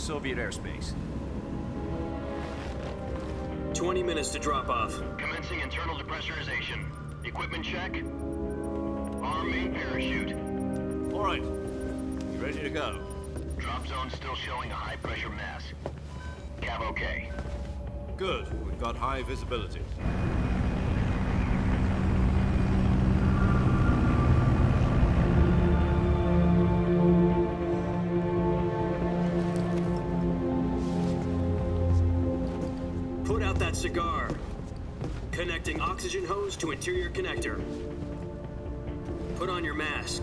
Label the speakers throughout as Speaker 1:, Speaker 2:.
Speaker 1: Soviet airspace.
Speaker 2: 20 minutes to drop off.
Speaker 3: Commencing internal depressurization. Equipment check. Arm main parachute.
Speaker 1: All right. You ready to go?
Speaker 3: Drop zone still showing a high pressure mass. Cav okay.
Speaker 1: Good. We've got high visibility.
Speaker 2: Put out that cigar. Connecting oxygen hose to interior connector. Put on your mask.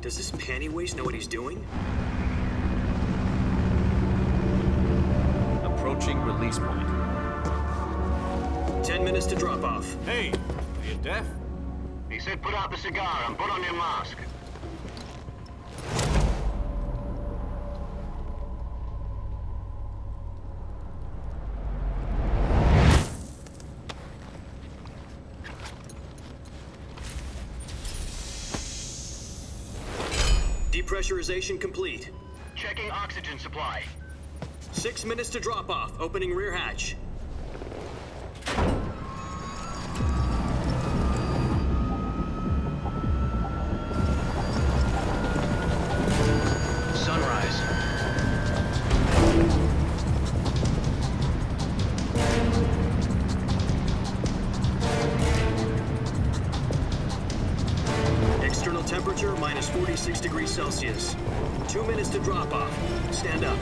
Speaker 2: Does this panty waste know what he's doing?
Speaker 1: Approaching release point.
Speaker 2: 10 minutes to drop off.
Speaker 1: Hey, are you deaf?
Speaker 3: He said put out the cigar and put on your mask.
Speaker 2: Depressurization complete.
Speaker 3: Checking oxygen supply.
Speaker 2: 6 minutes to drop off. Opening rear hatch.
Speaker 3: Sunrise.
Speaker 2: External temperature minus 46 degrees Celsius. 2 minutes to drop off. Stand up.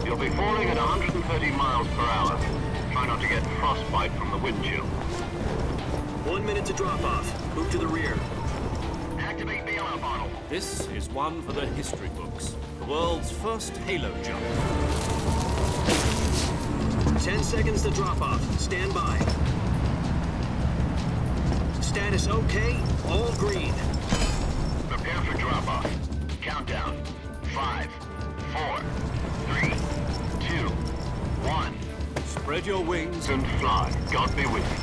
Speaker 3: You'll be falling at 130 miles per hour. Try not to get frostbite from the wind chill.
Speaker 2: 1 minute to drop off. Move to the rear.
Speaker 3: Activate the alarm bottle.
Speaker 1: This is one for the history books. The world's first halo jump.
Speaker 2: 10 seconds to drop off. Stand by. Status okay. All green.
Speaker 3: Prepare for drop-off. Countdown. 5, 4, 3, 2, 1.
Speaker 1: Spread your wings
Speaker 3: And fly. God be with you.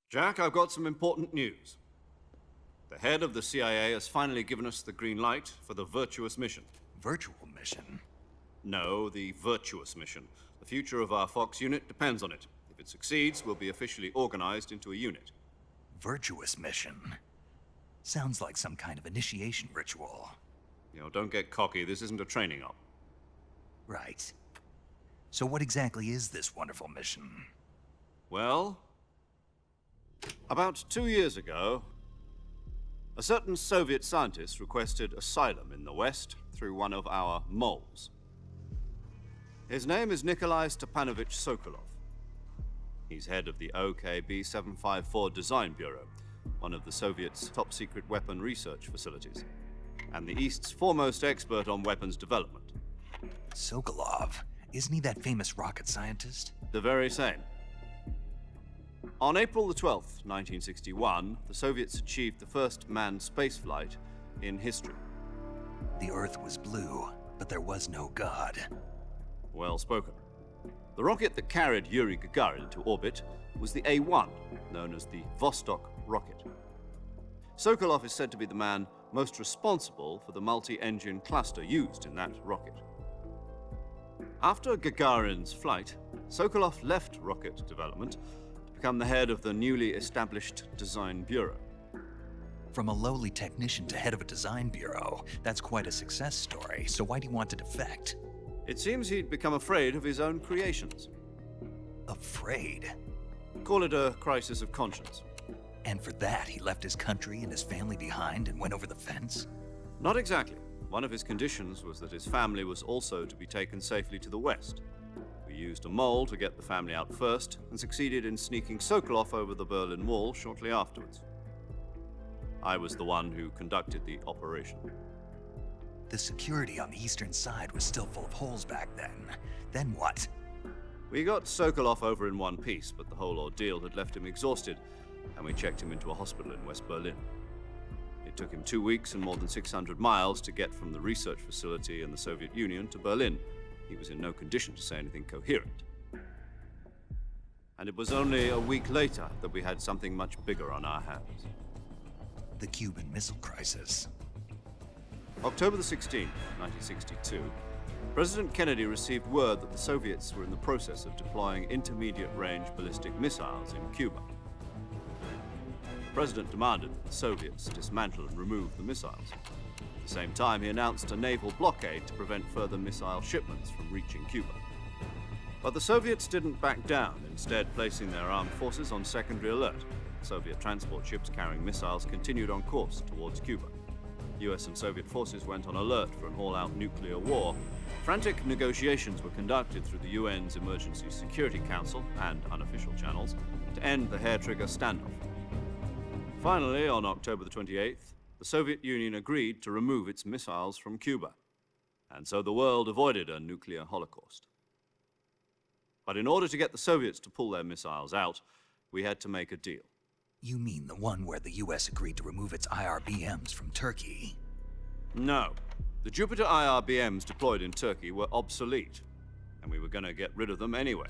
Speaker 1: Jack, I've got some important news. The head of the CIA has finally given us the green light for the Virtuous mission.
Speaker 4: Virtual mission?
Speaker 1: No, the Virtuous mission. The future of our Fox unit depends on it. If it succeeds, we'll be officially organized into a unit.
Speaker 4: Virtuous mission? Sounds like some kind of initiation ritual.
Speaker 1: Don't get cocky. This isn't a training op.
Speaker 4: Right. So what exactly is this wonderful mission?
Speaker 1: Well, about 2 years ago, a certain Soviet scientist requested asylum in the West through one of our moles. His name is Nikolai Stepanovich Sokolov. He's head of the OKB 754 Design Bureau, one of the Soviets' top-secret weapon research facilities, and the East's foremost expert on weapons development.
Speaker 4: Sokolov? Isn't he that famous rocket scientist?
Speaker 1: The very same. On April the 12th, 1961, the Soviets achieved the first manned spaceflight in history.
Speaker 4: The Earth was blue, but there was no God.
Speaker 1: Well spoken. The rocket that carried Yuri Gagarin to orbit was the A-1, known as the Vostok rocket. Sokolov is said to be the man most responsible for the multi-engine cluster used in that rocket. After Gagarin's flight, Sokolov left rocket development to become the head of the newly established Design Bureau.
Speaker 4: From a lowly technician to head of a design bureau, that's quite a success story, so why do you want to defect?
Speaker 1: It seems he'd become afraid of his own creations.
Speaker 4: Afraid?
Speaker 1: Call it a crisis of conscience.
Speaker 4: And for that, he left his country and his family behind and went over the fence?
Speaker 1: Not exactly. One of his conditions was that his family was also to be taken safely to the West. We used a mole to get the family out first and succeeded in sneaking Sokolov over the Berlin Wall shortly afterwards. I was the one who conducted the operation.
Speaker 4: The security on the eastern side was still full of holes back then. Then what?
Speaker 1: We got Sokolov over in one piece, but the whole ordeal had left him exhausted, and we checked him into a hospital in West Berlin. It took him 2 weeks and more than 600 miles to get from the research facility in the Soviet Union to Berlin. He was in no condition to say anything coherent. And it was only a week later that we had something much bigger on our hands.
Speaker 4: The Cuban Missile Crisis.
Speaker 1: October the 16th, 1962, President Kennedy received word that the Soviets were in the process of deploying intermediate-range ballistic missiles in Cuba. The President demanded that the Soviets dismantle and remove the missiles. At the same time, he announced a naval blockade to prevent further missile shipments from reaching Cuba. But the Soviets didn't back down, instead placing their armed forces on secondary alert. Soviet transport ships carrying missiles continued on course towards Cuba. US and Soviet forces went on alert for an all-out nuclear war. Frantic negotiations were conducted through the UN's Emergency Security Council and unofficial channels to end the hair-trigger standoff. Finally, on October the 28th, the Soviet Union agreed to remove its missiles from Cuba, and so the world avoided a nuclear holocaust. But in order to get the Soviets to pull their missiles out, we had to make a deal.
Speaker 4: You mean the one where the US agreed to remove its IRBMs from Turkey?
Speaker 1: No. The Jupiter IRBMs deployed in Turkey were obsolete, and we were going to get rid of them anyway.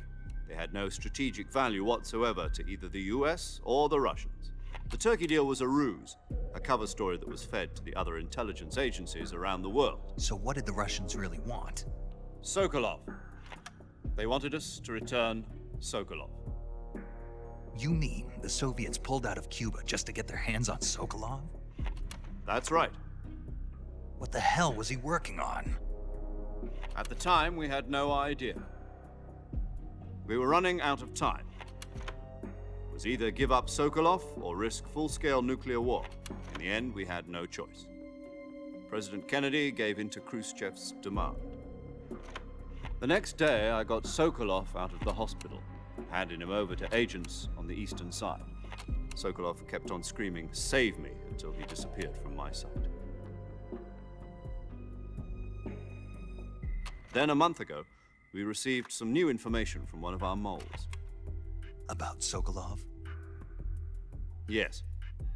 Speaker 1: They had no strategic value whatsoever to either the US or the Russians. The Turkey deal was a ruse, a cover story that was fed to the other intelligence agencies around the world.
Speaker 4: So what did the Russians really want?
Speaker 1: Sokolov. They wanted us to return Sokolov.
Speaker 4: You mean the Soviets pulled out of Cuba just to get their hands on Sokolov?
Speaker 1: That's right.
Speaker 4: What the hell was he working on?
Speaker 1: At the time, we had no idea. We were running out of time. It was either give up Sokolov or risk full-scale nuclear war. In the end, we had no choice. President Kennedy gave in to Khrushchev's demand. The next day, I got Sokolov out of the hospital, handing him over to agents on the eastern side. Sokolov kept on screaming, "Save me," until he disappeared from my sight. Then, a month ago, we received some new information from one of our moles.
Speaker 4: About Sokolov?
Speaker 1: Yes.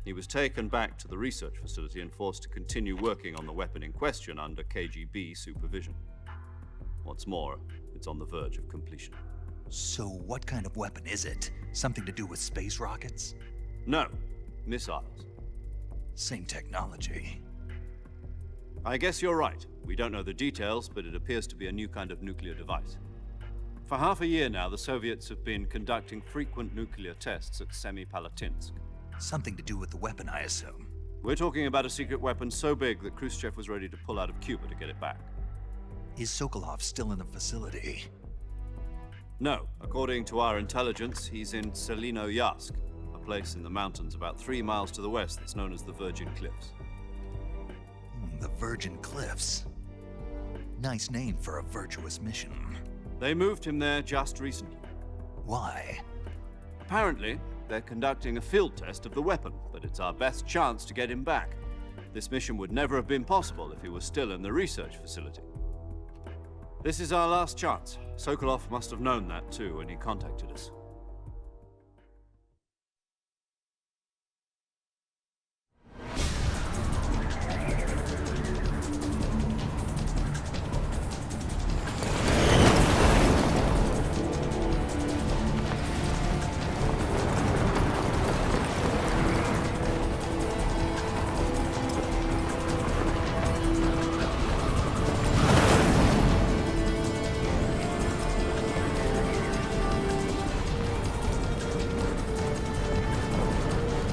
Speaker 1: He was taken back to the research facility and forced to continue working on the weapon in question under KGB supervision. What's more, it's on the verge of completion.
Speaker 4: So what kind of weapon is it? Something to do with space rockets?
Speaker 1: No, missiles.
Speaker 4: Same technology.
Speaker 1: I guess you're right. We don't know the details, but it appears to be a new kind of nuclear device. For half a year now, the Soviets have been conducting frequent nuclear tests at Semipalatinsk.
Speaker 4: Something to do with the weapon, I assume.
Speaker 1: We're talking about a secret weapon so big that Khrushchev was ready to pull out of Cuba to get it back.
Speaker 4: Is Sokolov still in the facility?
Speaker 1: No. According to our intelligence, he's in Selinoyarsk, a place in the mountains about 3 miles to the west that's known as the Virgin Cliffs.
Speaker 4: The Virgin Cliffs. Nice name for a virtuous mission.
Speaker 1: They moved him there just recently.
Speaker 4: Why?
Speaker 1: Apparently, they're conducting a field test of the weapon, but it's our best chance to get him back. This mission would never have been possible if he was still in the research facility. This is our last chance. Sokolov must have known that too when he contacted us.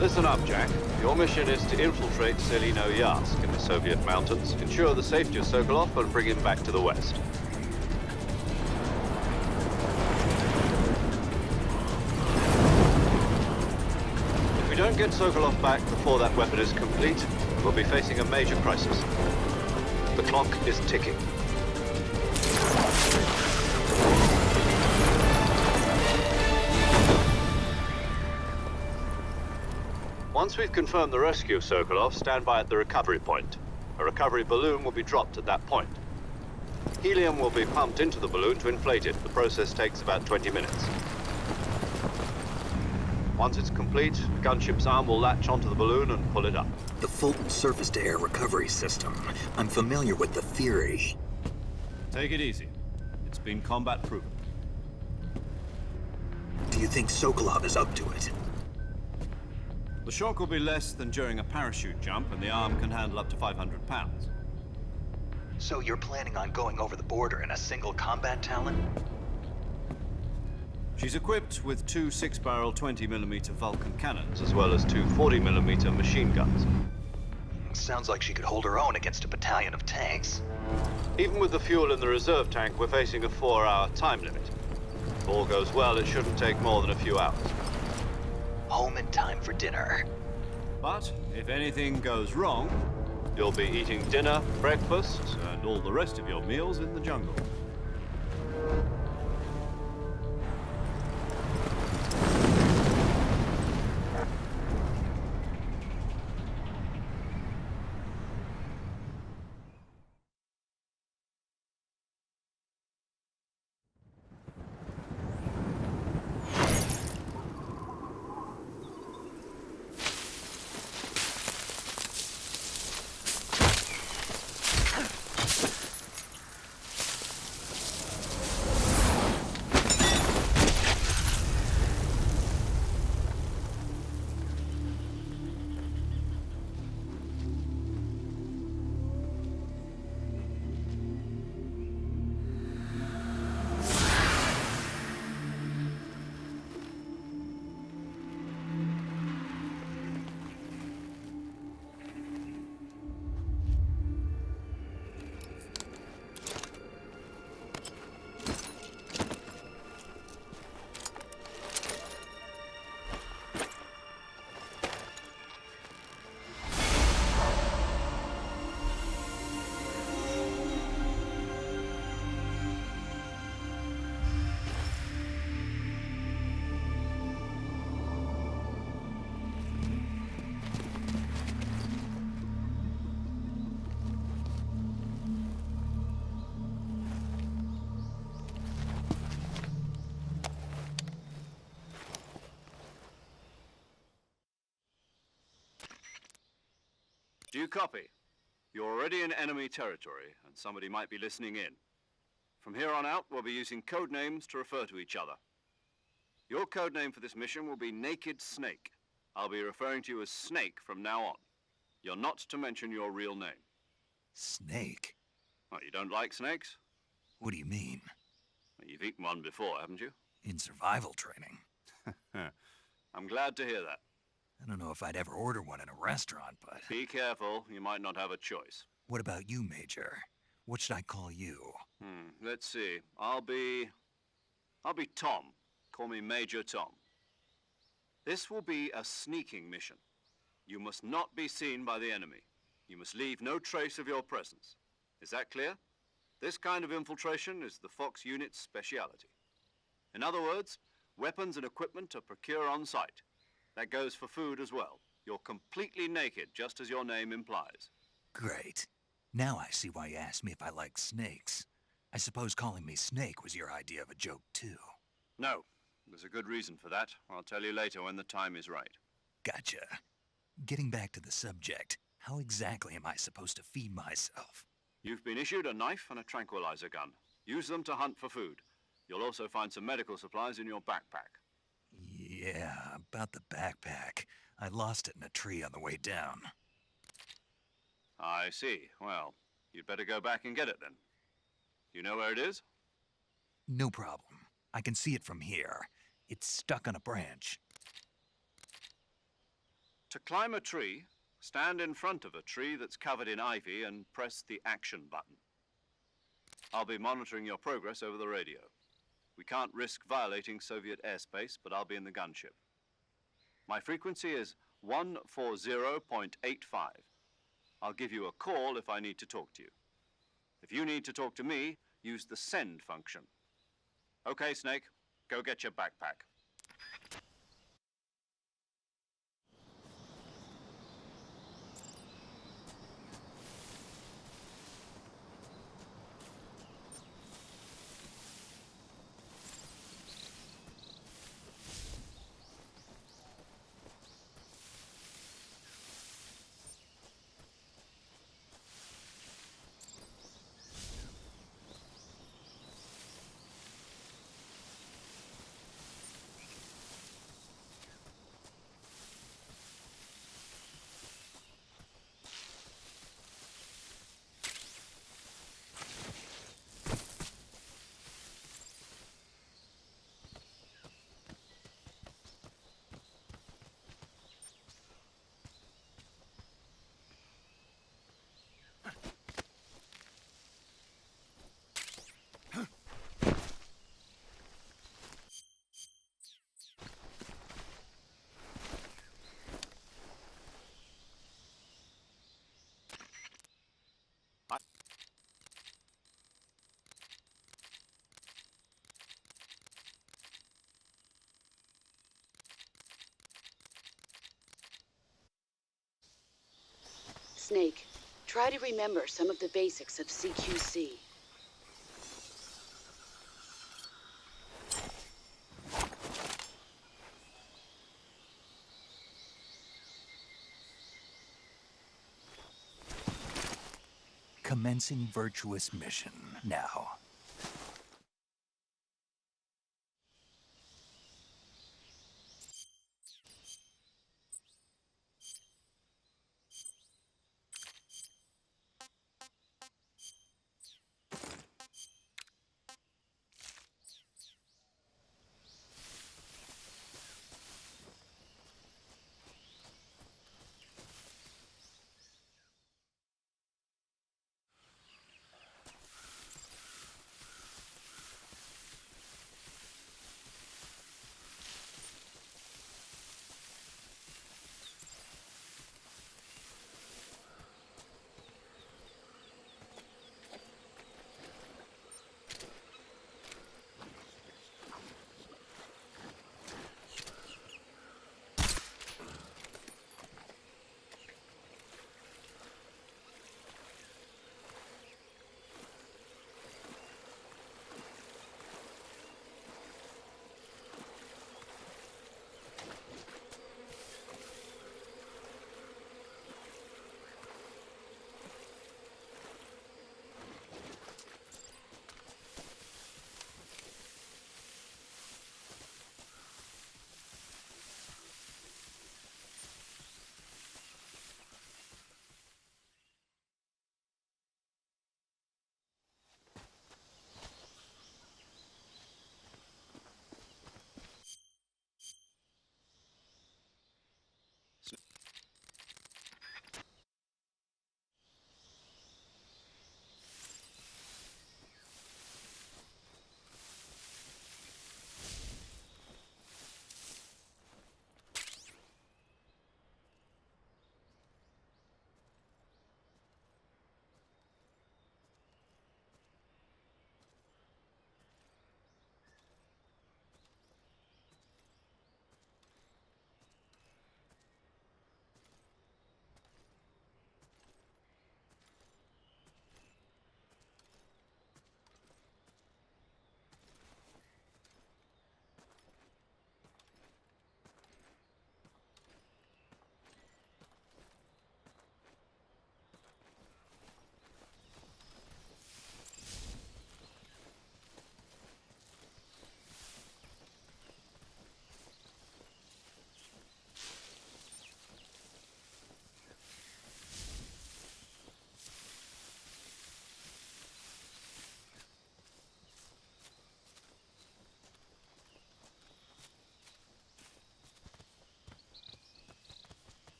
Speaker 1: Listen up, Jack. Your mission is to infiltrate Selinoyarsk in the Soviet mountains, ensure the safety of Sokolov, and bring him back to the west. If we don't get Sokolov back before that weapon is complete, we'll be facing a major crisis. The clock is ticking. Once we've confirmed the rescue of Sokolov, stand by at the recovery point. A recovery balloon will be dropped at that point. Helium will be pumped into the balloon to inflate it. The process takes about 20 minutes. Once it's complete, the gunship's arm will latch onto the balloon and pull it up.
Speaker 5: The Fulton surface-to-air recovery system. I'm familiar with the theory.
Speaker 1: Take it easy. It's been combat-proven.
Speaker 5: Do you think Sokolov is up to it?
Speaker 1: The shock will be less than during a parachute jump, and the arm can handle up to 500 pounds.
Speaker 4: So you're planning on going over the border in a single combat Talon?
Speaker 1: She's equipped with two 6-barrel 20mm Vulcan cannons, as well as two 40mm machine guns.
Speaker 4: Sounds like she could hold her own against a battalion of tanks.
Speaker 1: Even with the fuel in the reserve tank, we're facing a 4-hour time limit. If all goes well, it shouldn't take more than a few hours.
Speaker 4: Home in time for dinner.
Speaker 1: But if anything goes wrong, you'll be eating dinner, breakfast, and all the rest of your meals in the jungle. Do you copy? You're already in enemy territory, and somebody might be listening in. From here on out, we'll be using code names to refer to each other. Your code name for this mission will be Naked Snake. I'll be referring to you as Snake from now on. You're not to mention your real name.
Speaker 4: Snake?
Speaker 1: Well, you don't like snakes?
Speaker 4: What do you mean?
Speaker 1: Well, you've eaten one before, haven't you?
Speaker 4: In survival training.
Speaker 1: I'm glad to hear that.
Speaker 4: I don't know if I'd ever order one in a restaurant, but...
Speaker 1: Be careful, you might not have a choice.
Speaker 4: What about you, Major? What should I call you?
Speaker 1: Let's see. I'll be Tom. Call me Major Tom. This will be a sneaking mission. You must not be seen by the enemy. You must leave no trace of your presence. Is that clear? This kind of infiltration is the Fox unit's speciality. In other words, weapons and equipment are procured on site. That goes for food as well. You're completely naked, just as your name implies.
Speaker 4: Great. Now I see why you asked me if I like snakes. I suppose calling me Snake was your idea of a joke, too.
Speaker 1: No. There's a good reason for that. I'll tell you later when the time is right.
Speaker 4: Gotcha. Getting back to the subject, how exactly am I supposed to feed myself?
Speaker 1: You've been issued a knife and a tranquilizer gun. Use them to hunt for food. You'll also find some medical supplies in your backpack.
Speaker 4: Yeah, about the backpack. I lost it in a tree on the way down.
Speaker 1: I see. Well, you'd better go back and get it then. You know where it is?
Speaker 4: No problem. I can see it from here. It's stuck on a branch.
Speaker 1: To climb a tree, stand in front of a tree that's covered in ivy and press the action button. I'll be monitoring your progress over the radio. We can't risk violating Soviet airspace, but I'll be in the gunship. My frequency is 140.85. I'll give you a call if I need to talk to you. If you need to talk to me, use the send function. Okay, Snake, go get your backpack.
Speaker 6: Snake, try to remember some of the basics of CQC.
Speaker 4: Commencing virtuous mission now.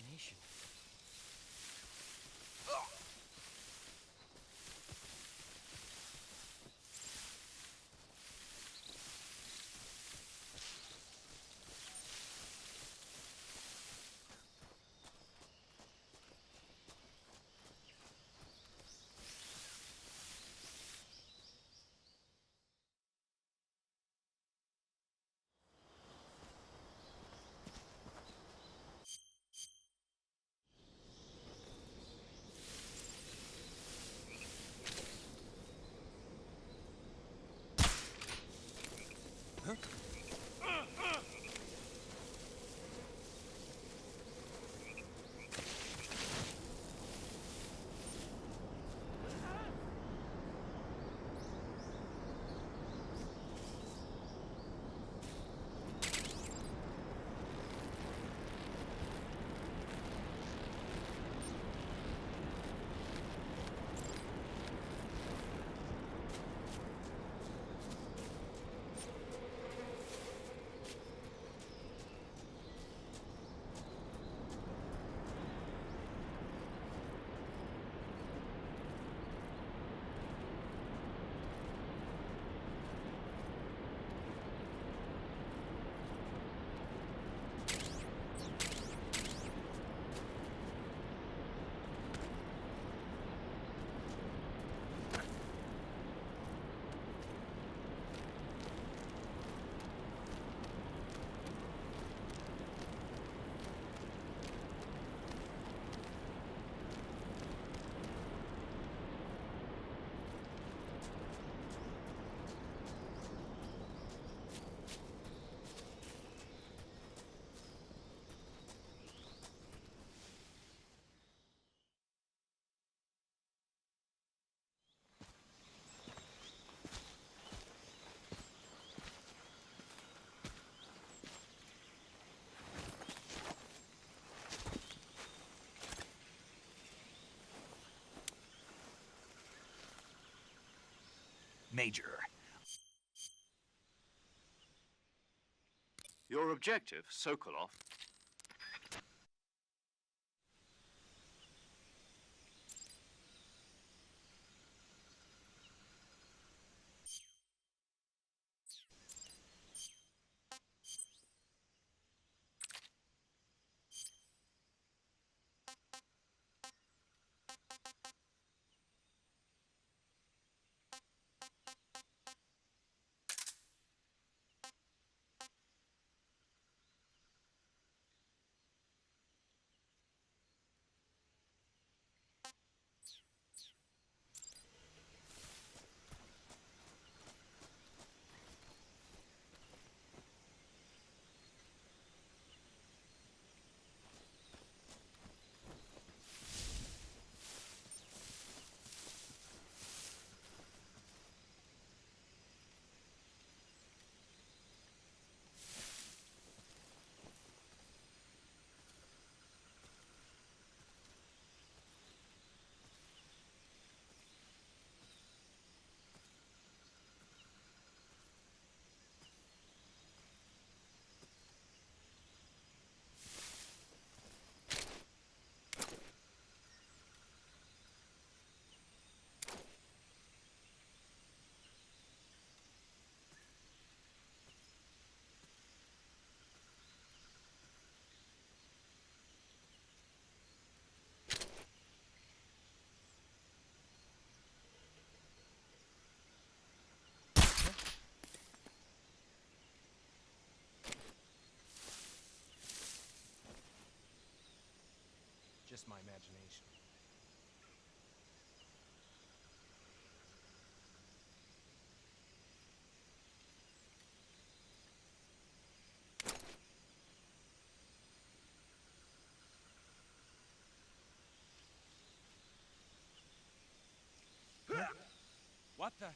Speaker 7: imagination.
Speaker 4: Major.
Speaker 1: Your objective, Sokolov,
Speaker 7: Just my imagination. What the?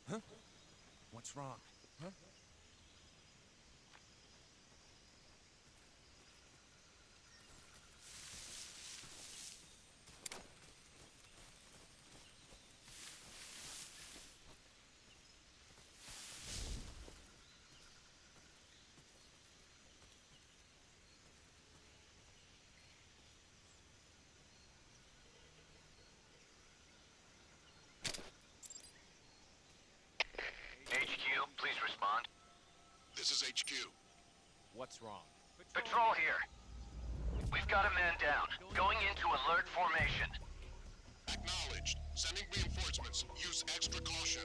Speaker 7: Huh? What's wrong? Huh?
Speaker 8: HQ.
Speaker 7: What's wrong?
Speaker 3: Patrol here. We've got a man down. Going into alert formation.
Speaker 8: Acknowledged. Sending reinforcements. Use extra caution.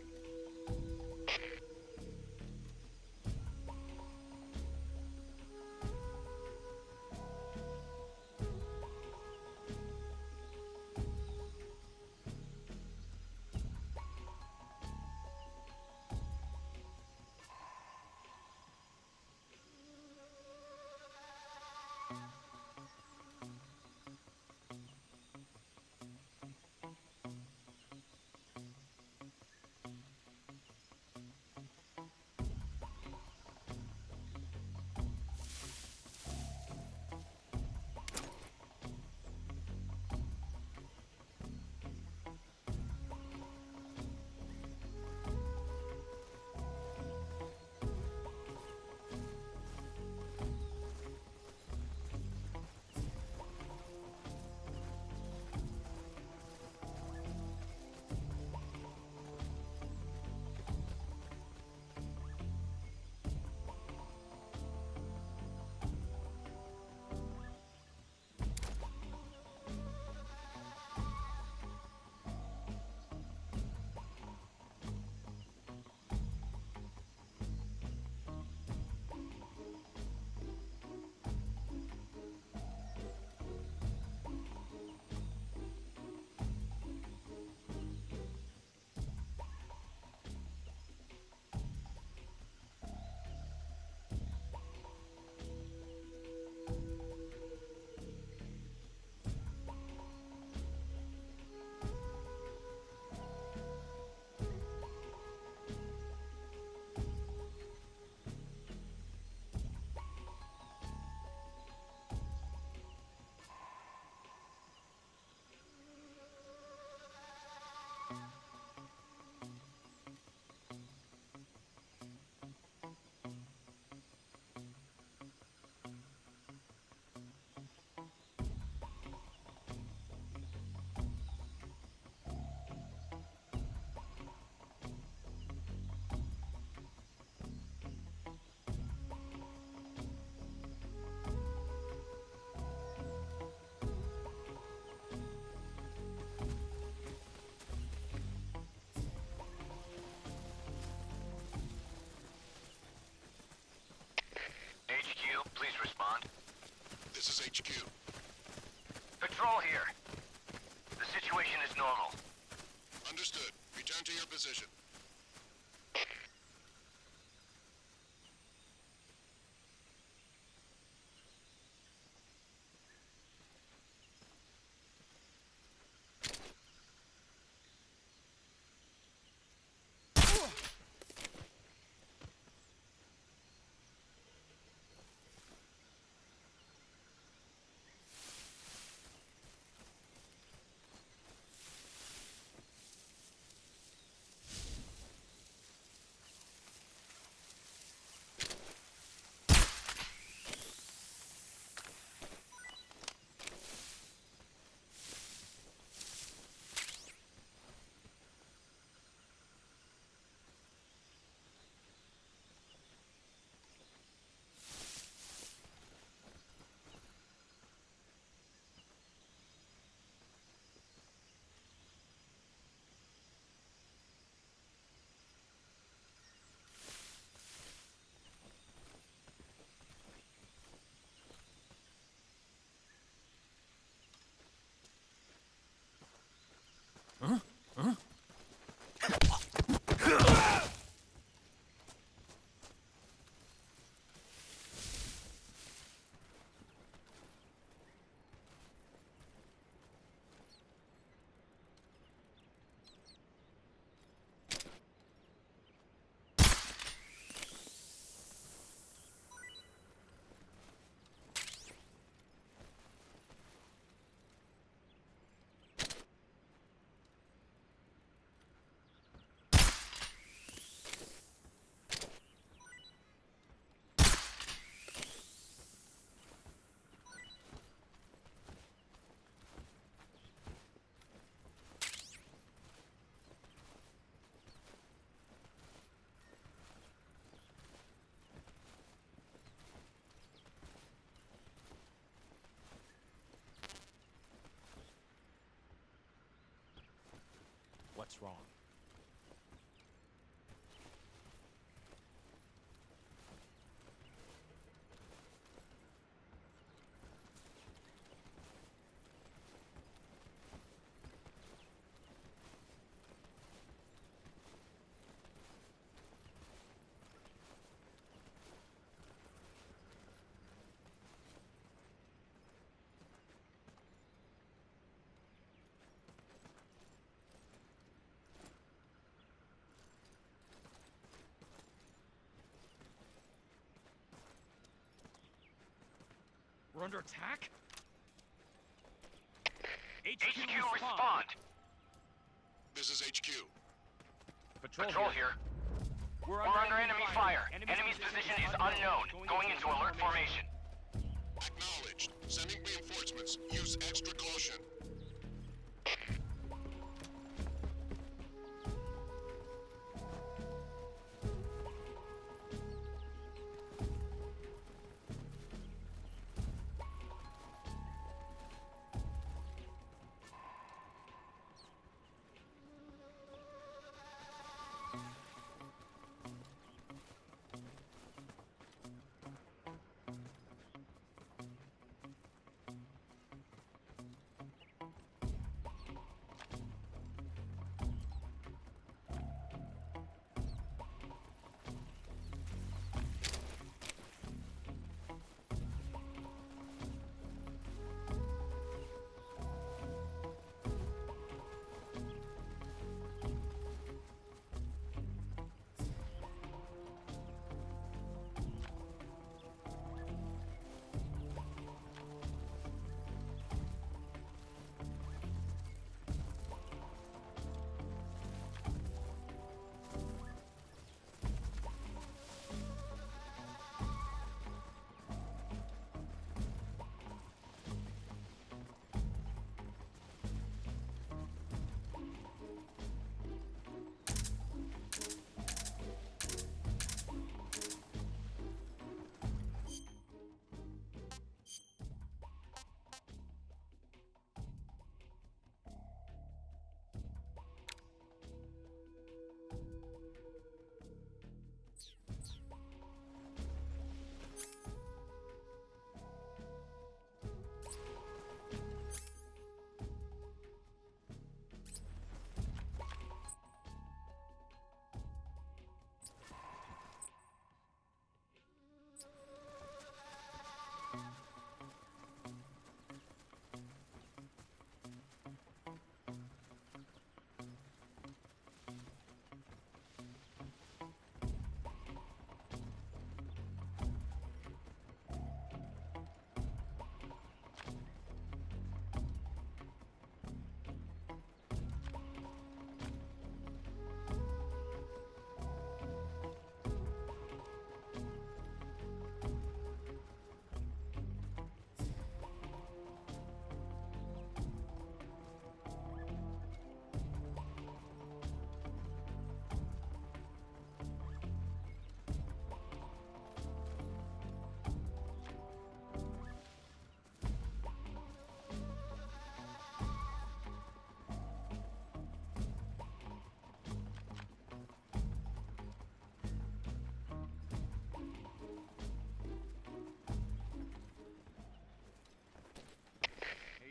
Speaker 3: HQ, please respond.
Speaker 8: This is HQ.
Speaker 3: Patrol here. The situation is normal.
Speaker 8: Understood. Return to your position.
Speaker 7: What's wrong?
Speaker 9: We're under attack?
Speaker 3: HQ, respond!
Speaker 8: This is HQ.
Speaker 3: Patrol here. We're under enemy fire. Enemy's position is unknown. Going into alert formation.
Speaker 8: Acknowledged. Sending reinforcements. Use extra caution.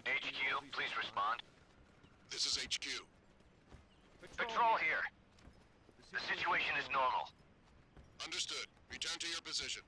Speaker 3: HQ, please respond.
Speaker 8: This is HQ.
Speaker 3: Patrol here. The situation is normal.
Speaker 8: Understood. Return to your position.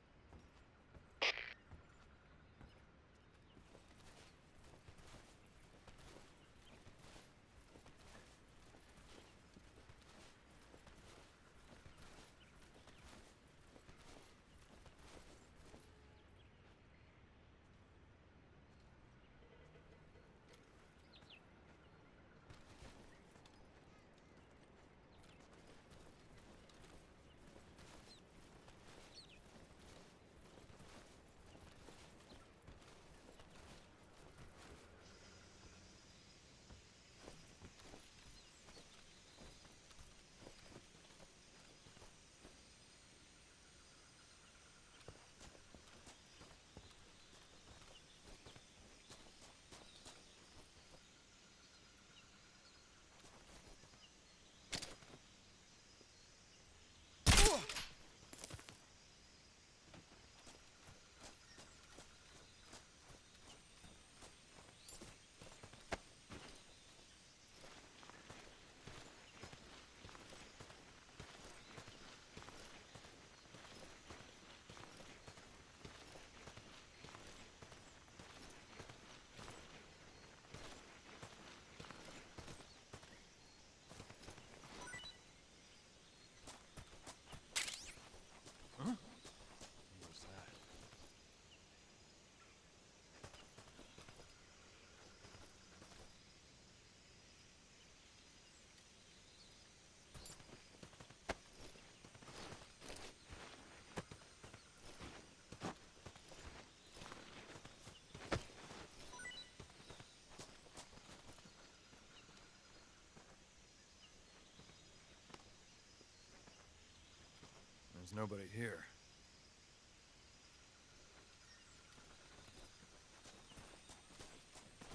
Speaker 9: There's nobody here.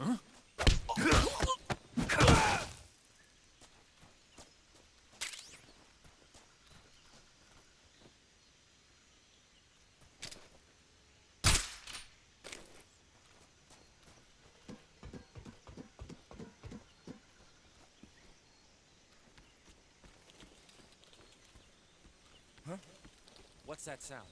Speaker 9: Huh?
Speaker 7: What's that sound?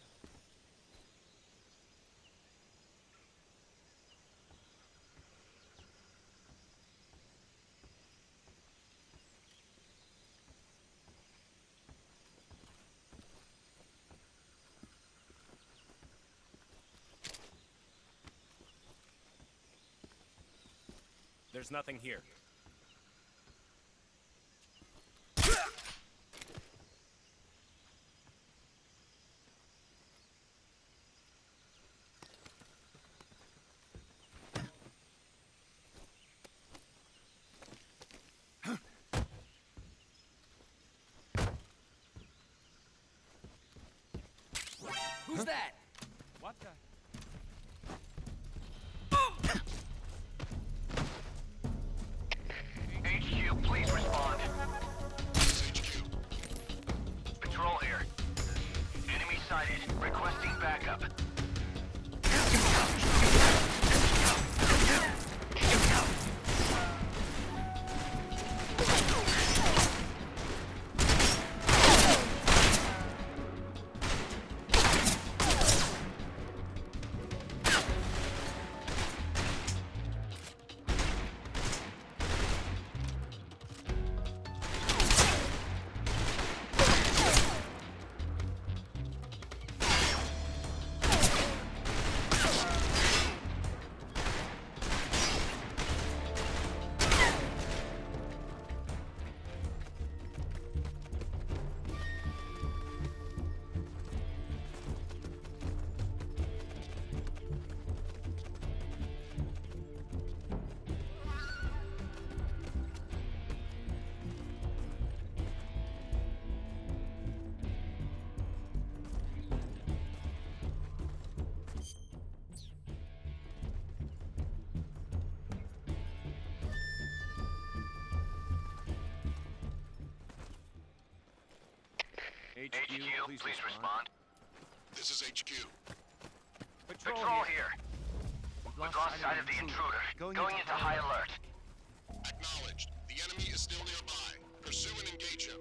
Speaker 7: There's nothing here. Who's that? What the?
Speaker 3: HQ, please respond.
Speaker 8: This is HQ.
Speaker 3: Patrol here. Enemy sighted. Requesting backup. HQ, please respond.
Speaker 8: This is HQ.
Speaker 3: Patrol here. We've lost sight of the intruder. Going into high alert.
Speaker 8: Acknowledged. The enemy is still nearby. Pursue and engage him.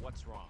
Speaker 7: What's wrong?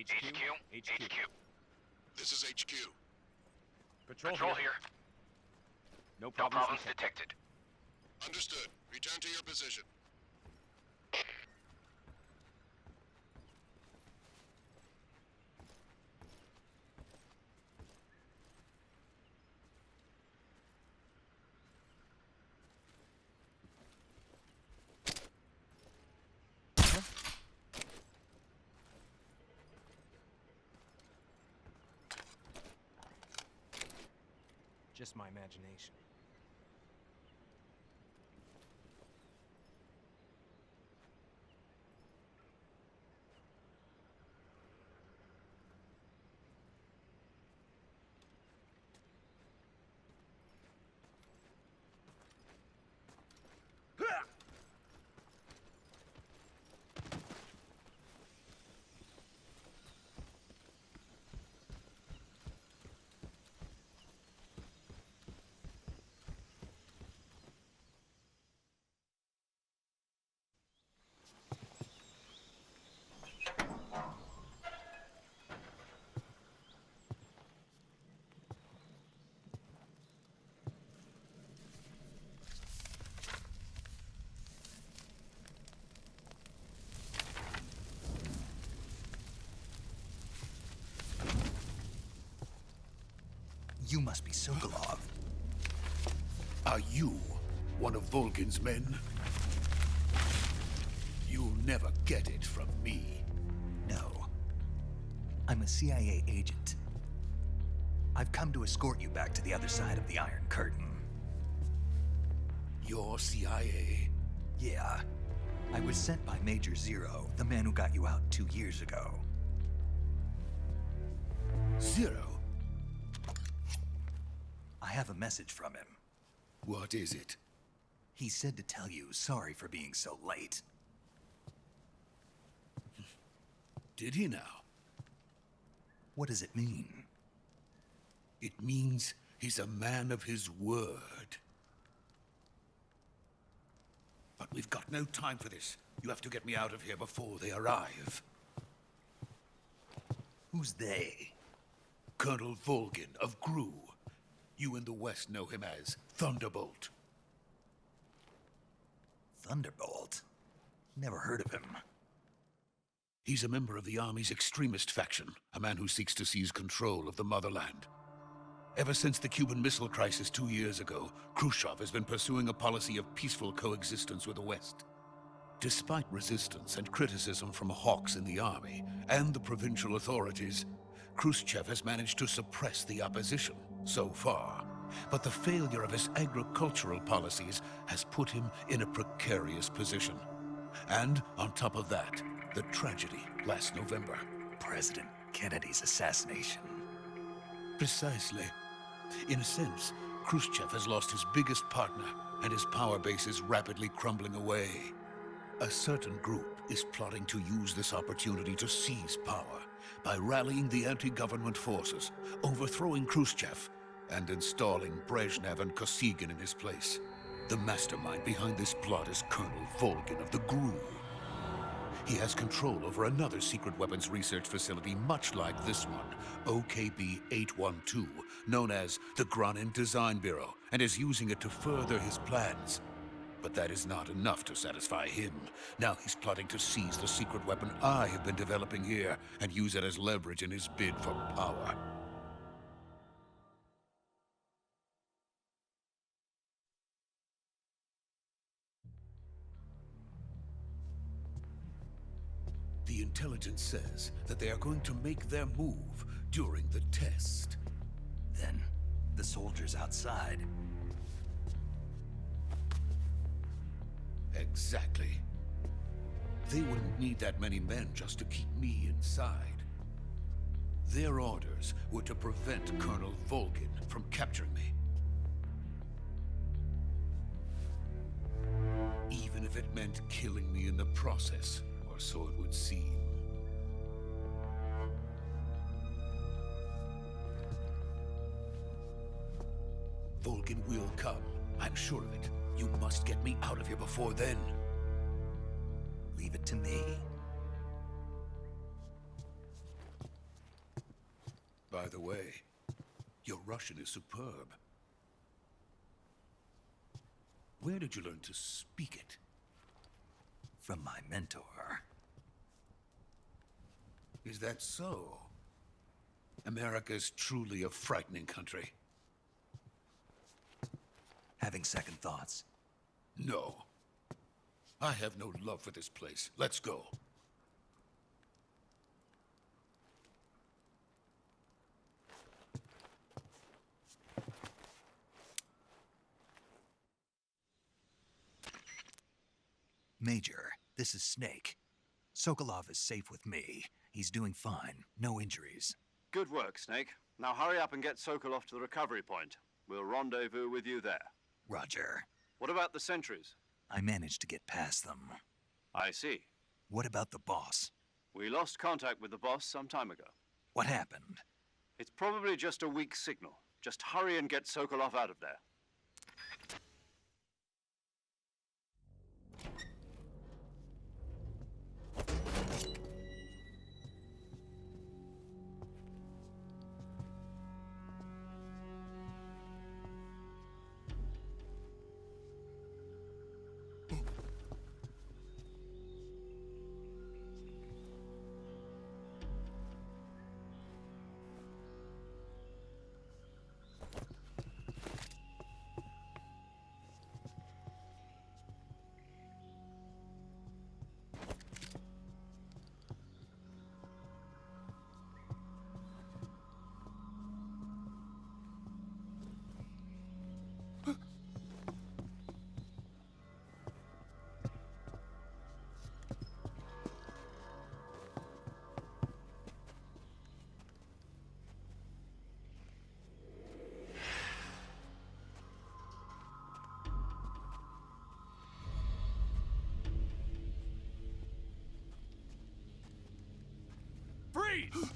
Speaker 3: HQ.
Speaker 8: This is HQ.
Speaker 3: Patrol here. No problems detected.
Speaker 8: Understood. Return to your position.
Speaker 7: Just my imagination.
Speaker 4: You must be Sokolov.
Speaker 9: Are you one of Volgin's men? You'll never get it from me.
Speaker 4: No. I'm a CIA agent. I've come to escort you back to the other side of the Iron Curtain.
Speaker 9: You're CIA?
Speaker 4: Yeah. I was sent by Major Zero, the man who got you out 2 years ago.
Speaker 9: Zero?
Speaker 4: I have a message from him.
Speaker 9: What is it?
Speaker 4: He said to tell you sorry for being so late.
Speaker 9: Did he now?
Speaker 4: What does it mean?
Speaker 9: It means he's a man of his word. But we've got no time for this. You have to get me out of here before they arrive.
Speaker 4: Who's they?
Speaker 9: Colonel Volgin of GRU. You in the West know him as Thunderbolt.
Speaker 4: Thunderbolt? Never heard of him.
Speaker 9: He's a member of the Army's extremist faction, a man who seeks to seize control of the motherland. Ever since the Cuban Missile Crisis 2 years ago, Khrushchev has been pursuing a policy of peaceful coexistence with the West. Despite resistance and criticism from hawks in the army and the provincial authorities, Khrushchev has managed to suppress the opposition so far. But the failure of his agricultural policies has put him in a precarious position. And on top of that, the tragedy last November.
Speaker 4: President Kennedy's assassination.
Speaker 9: Precisely. In a sense, Khrushchev has lost his biggest partner, and his power base is rapidly crumbling away. A certain group is plotting to use this opportunity to seize power by rallying the anti-government forces, overthrowing Khrushchev, and installing Brezhnev and Kosygin in his place. The mastermind behind this plot is Colonel Volgin of the GRU. He has control over another secret weapons research facility much like this one, OKB-812, known as the Granin Design Bureau, and is using it to further his plans. But that is not enough to satisfy him. Now he's plotting to seize the secret weapon I have been developing here and use it as leverage in his bid for power. The intelligence says that they are going to make their move during the test.
Speaker 4: Then, the soldiers outside.
Speaker 9: Exactly. They wouldn't need that many men just to keep me inside. Their orders were to prevent Colonel Volgin from capturing me. Even if it meant killing me in the process, or so it would seem. Volgin will come. I'm sure of it. You must get me out of here before then.
Speaker 4: Leave it to me.
Speaker 9: By the way, your Russian is superb. Where did you learn to speak it?
Speaker 4: From my mentor.
Speaker 9: Is that so? America's truly a frightening country.
Speaker 4: Having second thoughts.
Speaker 9: No. I have no love for this place. Let's go.
Speaker 4: Major, this is Snake. Sokolov is safe with me. He's doing fine. No injuries.
Speaker 1: Good work, Snake. Now hurry up and get Sokolov to the recovery point. We'll rendezvous with you there.
Speaker 4: Roger.
Speaker 1: What about the sentries?
Speaker 4: I managed to get past them.
Speaker 1: I see.
Speaker 4: What about the boss?
Speaker 1: We lost contact with the boss some time ago.
Speaker 4: What happened?
Speaker 1: It's probably just a weak signal. Just hurry and get Sokolov out of there.
Speaker 2: Freeze!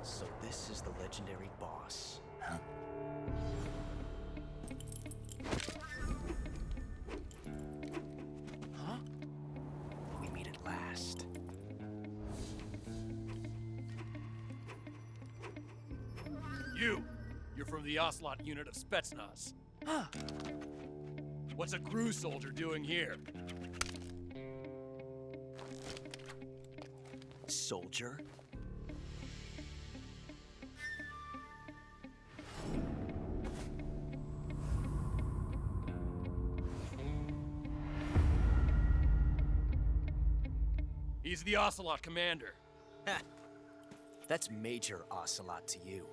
Speaker 7: So this is the legendary boss.
Speaker 4: Huh?
Speaker 7: Huh? We meet at last.
Speaker 10: You're from the Ocelot unit of Spetsnaz. Huh. What's a crew soldier doing here?
Speaker 7: Soldier?
Speaker 10: He's the Ocelot commander.
Speaker 7: Ha! That's Major Ocelot to you.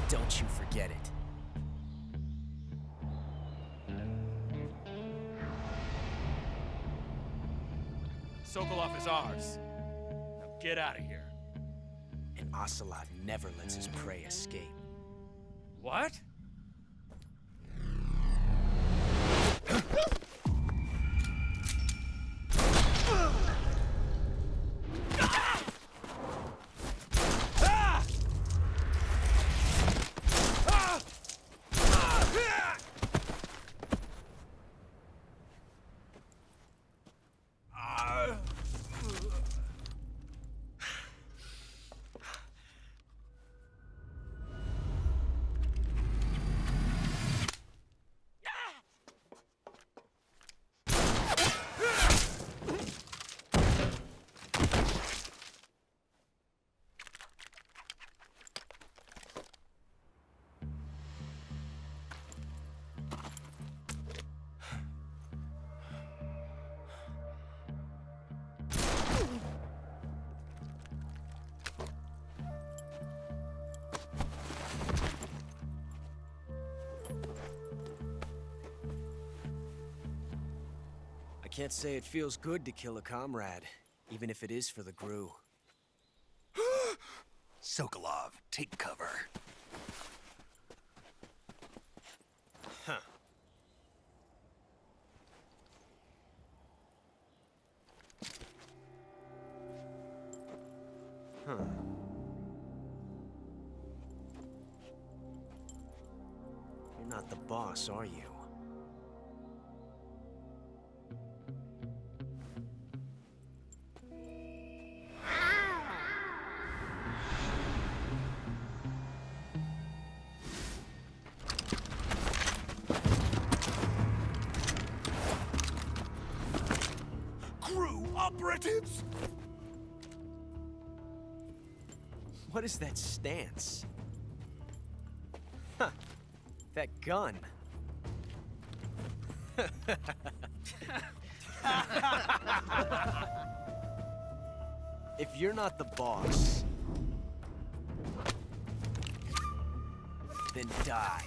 Speaker 7: Don't you forget it.
Speaker 10: Sokolov is ours. Now get out of here.
Speaker 7: And Ocelot never lets his prey escape.
Speaker 10: What?
Speaker 7: I can't say it feels good to kill a comrade, even if it is for the GRU.
Speaker 4: Sokolov, take cover.
Speaker 7: Huh. Huh. You're not the boss, are you?
Speaker 4: Crew operatives!
Speaker 7: What is that stance? Huh. That gun. If you're not the boss, then die.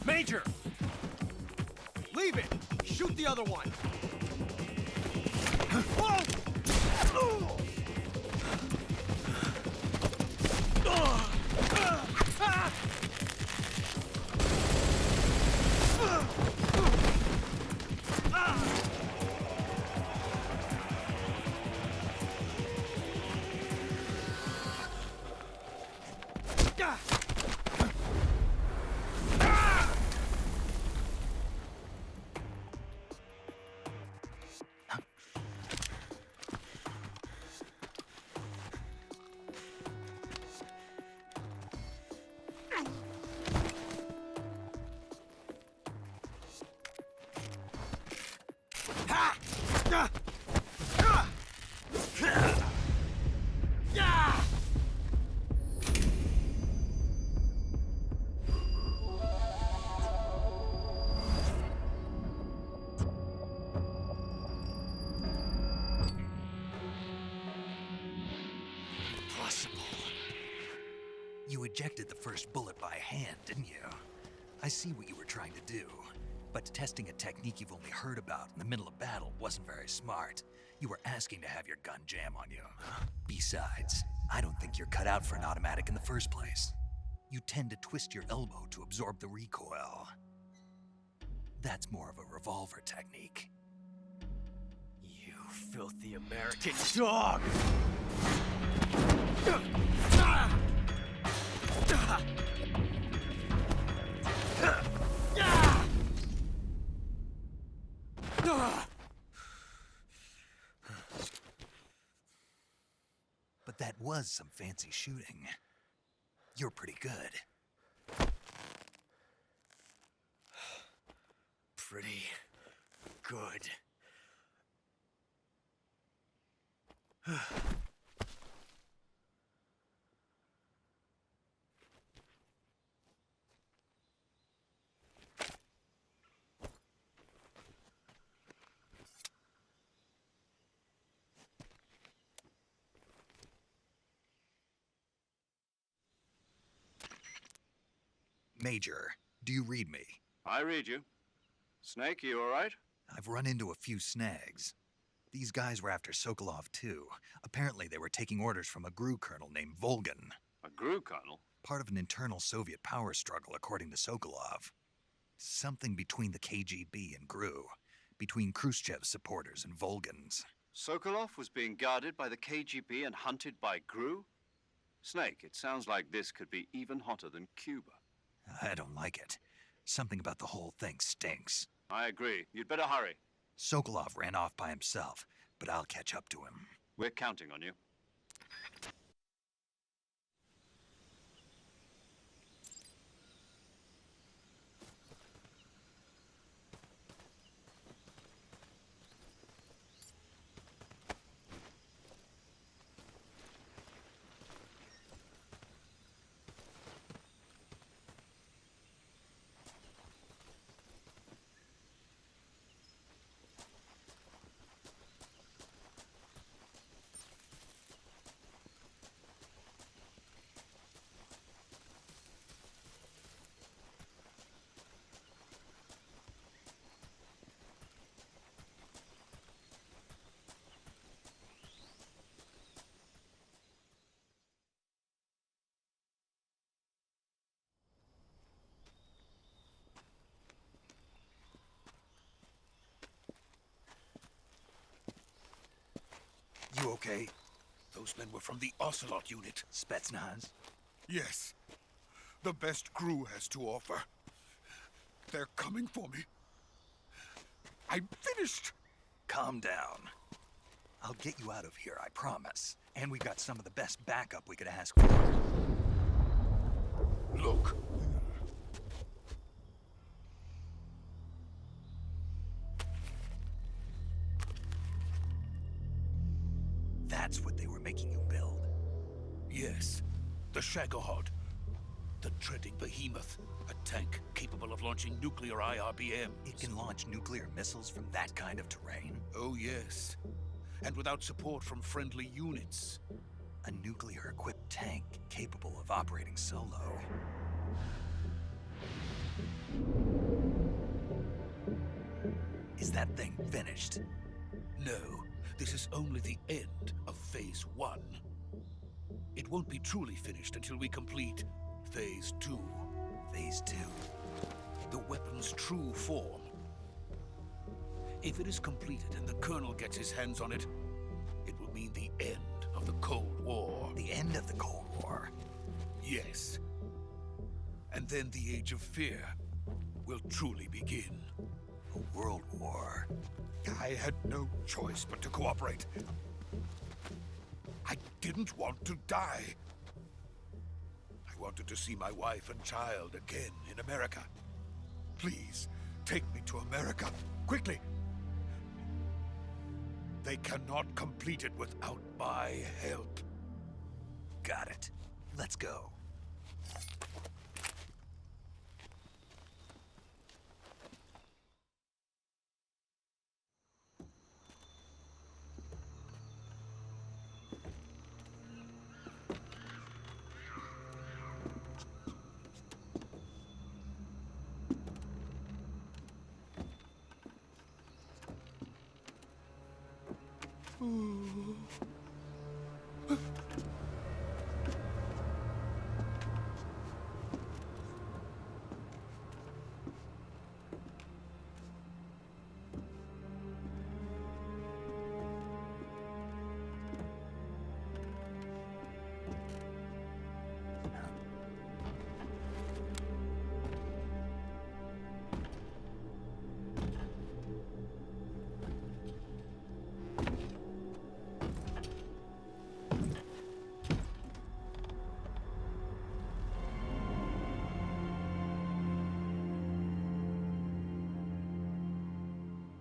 Speaker 10: Major! Leave it! Shoot the other one!
Speaker 4: You ejected the first bullet by hand, didn't you? I see what you were trying to do. But testing a technique you've only heard about in the middle of battle wasn't very smart. You were asking to have your gun jam on you. Besides, I don't think you're cut out for an automatic in the first place. You tend to twist your elbow to absorb the recoil. That's more of a revolver technique.
Speaker 7: You filthy American dog!
Speaker 4: But that was some fancy shooting. You're pretty good.
Speaker 7: Pretty good.
Speaker 4: Major, do you read me?
Speaker 1: I read you. Snake, you all right?
Speaker 4: I've run into a few snags. These guys were after Sokolov too. Apparently they were taking orders from a GRU colonel named Volgan.
Speaker 1: A GRU colonel?
Speaker 4: Part of an internal Soviet power struggle, according to Sokolov. Something between the KGB and GRU. Between Khrushchev's supporters and Volgan's.
Speaker 1: Sokolov was being guarded by the KGB and hunted by GRU? Snake, it sounds like this could be even hotter than Cuba.
Speaker 4: I don't like it. Something about the whole thing stinks.
Speaker 1: I agree. You'd better hurry.
Speaker 4: Sokolov ran off by himself, but I'll catch up to him.
Speaker 1: We're counting on you.
Speaker 9: You okay? Those men were from the Ocelot unit.
Speaker 4: Spetsnaz?
Speaker 9: Yes. The best crew has to offer. They're coming for me. I'm finished.
Speaker 4: Calm down. I'll get you out of here, I promise. And we've got some of the best backup we could ask for.
Speaker 9: Look.
Speaker 4: That's what they were making you build?
Speaker 9: Yes. The Shagohod. The treading behemoth. A tank capable of launching nuclear IRBMs.
Speaker 4: It can launch nuclear missiles from that kind of terrain?
Speaker 9: Oh, yes. And without support from friendly units.
Speaker 4: A nuclear-equipped tank capable of operating solo. Is that thing finished?
Speaker 9: No. This is only the end of Phase 1. It won't be truly finished until we complete Phase 2.
Speaker 4: Phase 2?
Speaker 9: The weapon's true form. If it is completed and the Colonel gets his hands on it, it will mean the end of the Cold War.
Speaker 4: The end of the Cold War?
Speaker 9: Yes. And then the Age of Fear will truly begin.
Speaker 4: A world war?
Speaker 9: I had no choice but to cooperate. I didn't want to die. I wanted to see my wife and child again in America. Please, take me to America, quickly. They cannot complete it without my help.
Speaker 4: Got it. Let's go.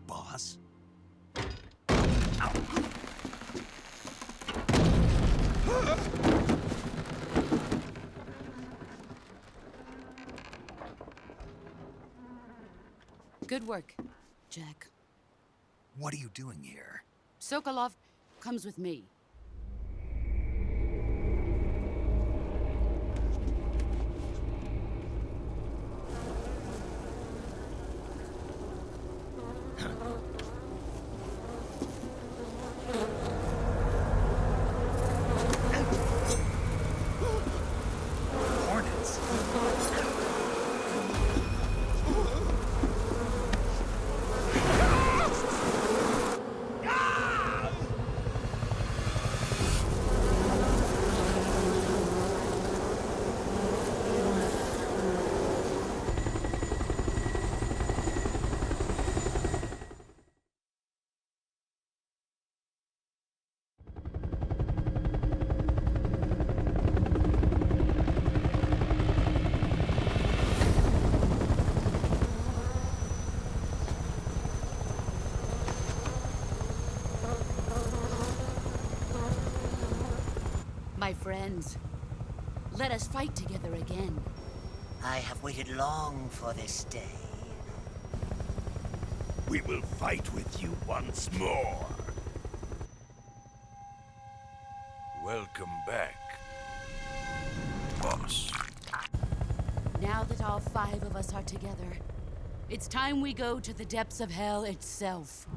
Speaker 4: Boss?
Speaker 6: Good work, Jack.
Speaker 4: What are you doing here?
Speaker 6: Sokolov comes with me.
Speaker 4: Hornets?
Speaker 6: My friends, let us fight together again.
Speaker 11: I have waited long for this day.
Speaker 12: We will fight with you once more. Welcome back, boss.
Speaker 6: Now that all 5 of us are together, it's time we go to the depths of hell itself.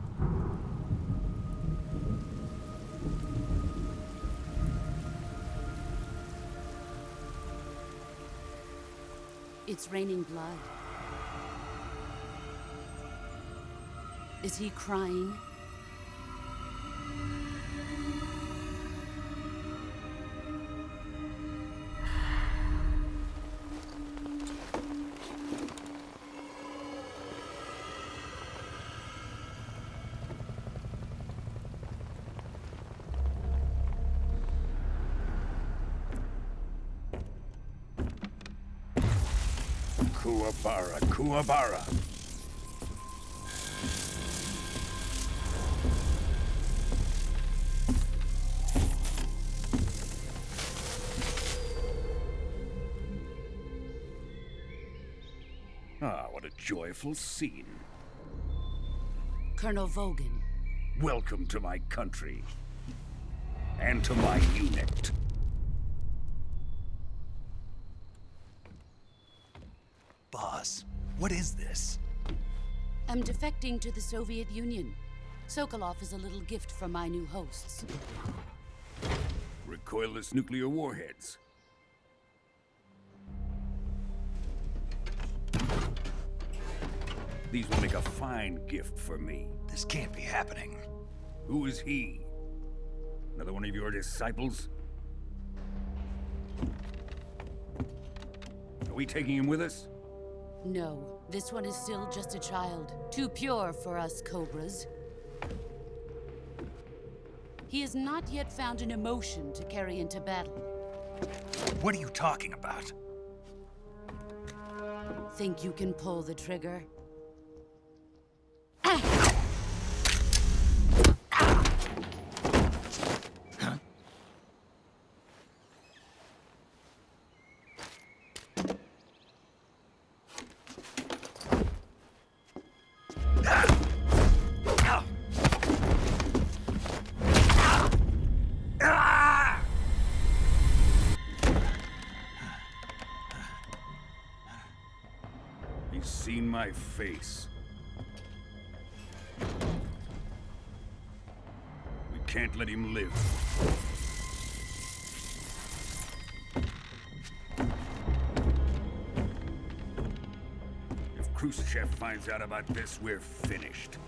Speaker 6: It's raining blood. Is he crying?
Speaker 12: Kuwabara, Kuwabara. Ah, what a joyful scene.
Speaker 6: Colonel Vogan.
Speaker 12: Welcome to my country. And to my unit.
Speaker 4: Boss, what is this?
Speaker 6: I'm defecting to the Soviet Union. Sokolov is a little gift from my new hosts.
Speaker 12: Recoilless nuclear warheads. These will make a fine gift for me.
Speaker 4: This can't be happening.
Speaker 12: Who is he? Another one of your disciples? Are we taking him with us?
Speaker 6: No, this one is still just a child. Too pure for us Cobras. He has not yet found an emotion to carry into battle.
Speaker 4: What are you talking about?
Speaker 6: Think you can pull the trigger?
Speaker 12: He's seen my face. We can't let him live. If Khrushchev finds out about this, we're finished.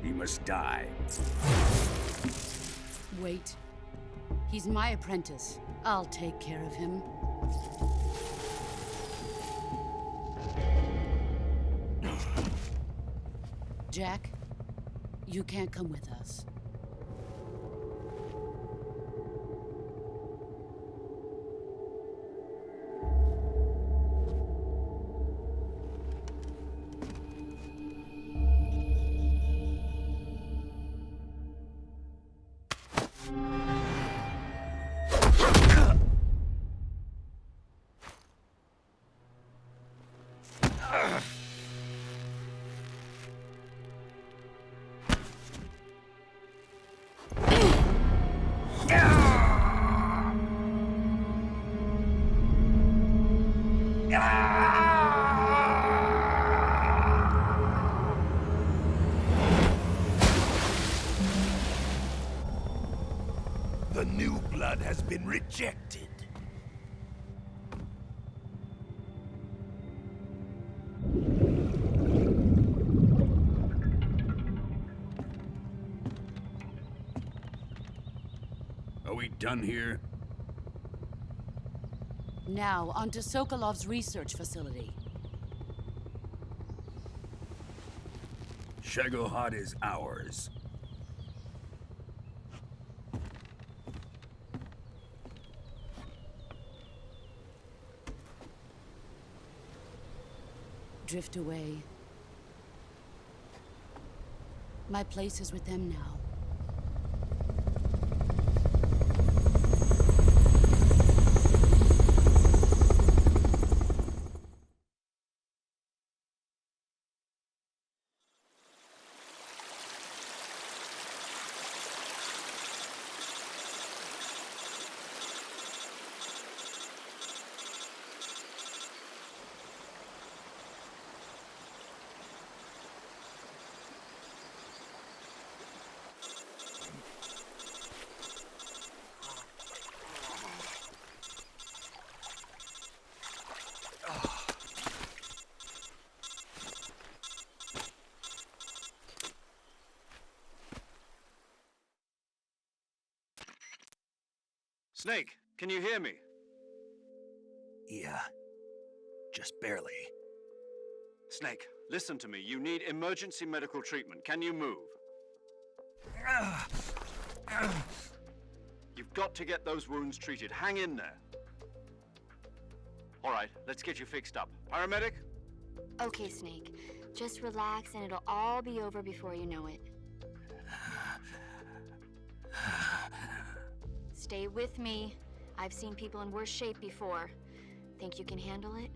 Speaker 12: He must die.
Speaker 6: Wait. He's my apprentice. I'll take care of him. Jack, you can't come with us.
Speaker 12: The new blood has been rejected. Are we done here?
Speaker 6: Now, onto Sokolov's research facility.
Speaker 12: Shagohod is ours.
Speaker 6: Drift away. My place is with them now.
Speaker 1: Snake, can you hear me?
Speaker 4: Yeah. Just barely.
Speaker 1: Snake, listen to me. You need emergency medical treatment. Can you move? You've got to get those wounds treated. Hang in there. All right, let's get you fixed up. Paramedic?
Speaker 13: Okay, Snake. Just relax and it'll all be over before you know it. Stay with me. I've seen people in worse shape before. Think you can handle it?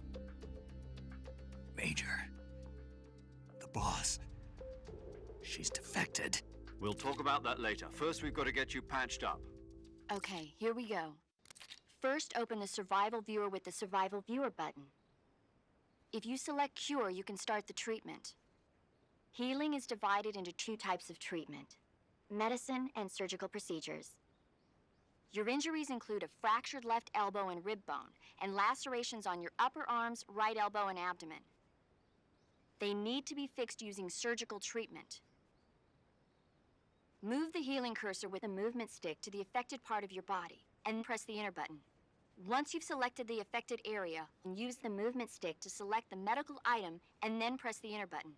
Speaker 4: Major. The boss. She's defected.
Speaker 1: We'll talk about that later. First, we've got to get you patched up.
Speaker 13: Okay, here we go. First, open the Survival Viewer with the Survival Viewer button. If you select Cure, you can start the treatment. Healing is divided into 2 types of treatment: medicine and surgical procedures. Your injuries include a fractured left elbow and rib bone, and lacerations on your upper arms, right elbow, and abdomen. They need to be fixed using surgical treatment. Move the healing cursor with a movement stick to the affected part of your body, and press the enter button. Once you've selected the affected area, use the movement stick to select the medical item, and then press the enter button.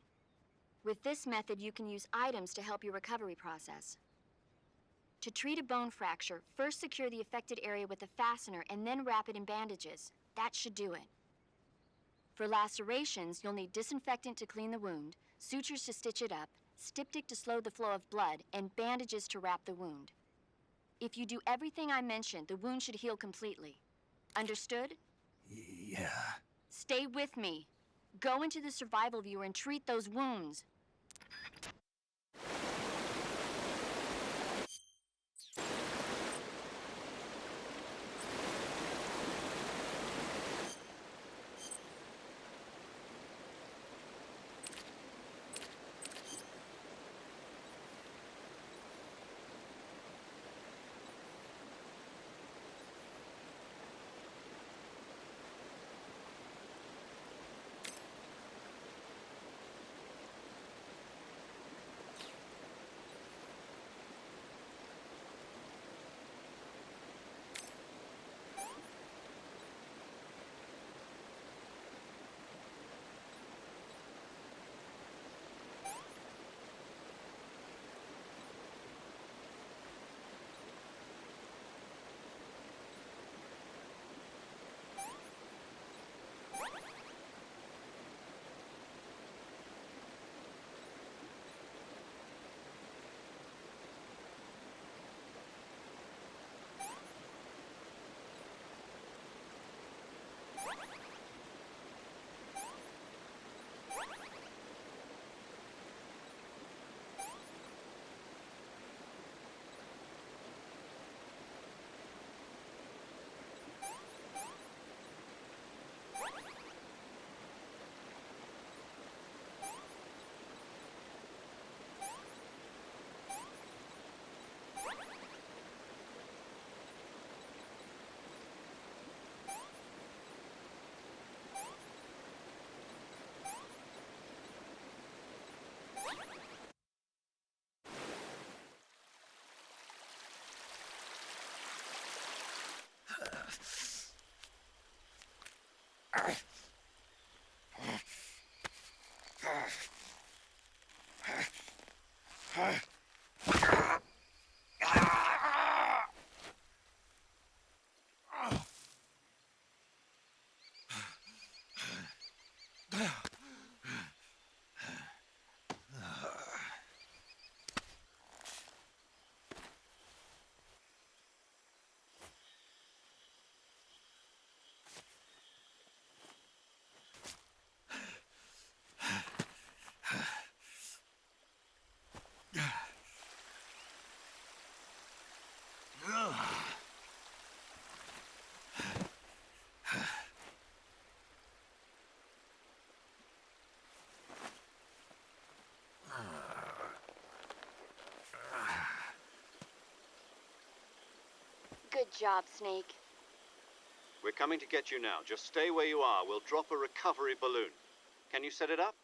Speaker 13: With this method, you can use items to help your recovery process. To treat a bone fracture, first secure the affected area with a fastener and then wrap it in bandages. That should do it. For lacerations, you'll need disinfectant to clean the wound, sutures to stitch it up, styptic to slow the flow of blood, and bandages to wrap the wound. If you do everything I mentioned, the wound should heal completely. Understood?
Speaker 4: Yeah.
Speaker 13: Stay with me. Go into the Survival Viewer and treat those wounds. Good job, Snake.
Speaker 1: We're coming to get you now. Just stay where you are. We'll drop a recovery balloon. Can you set it up?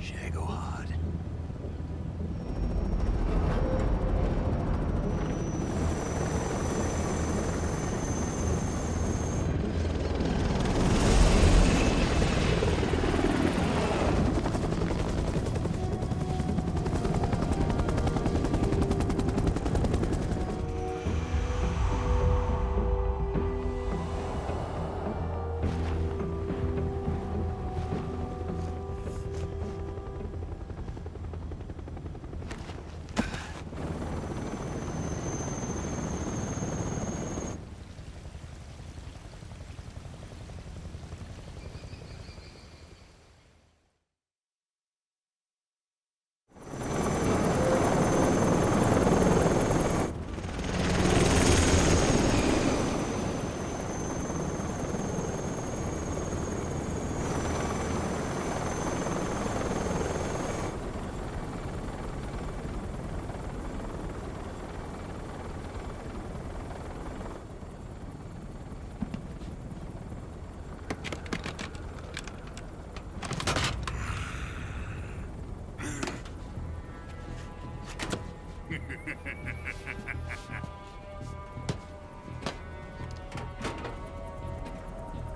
Speaker 4: Shagohod.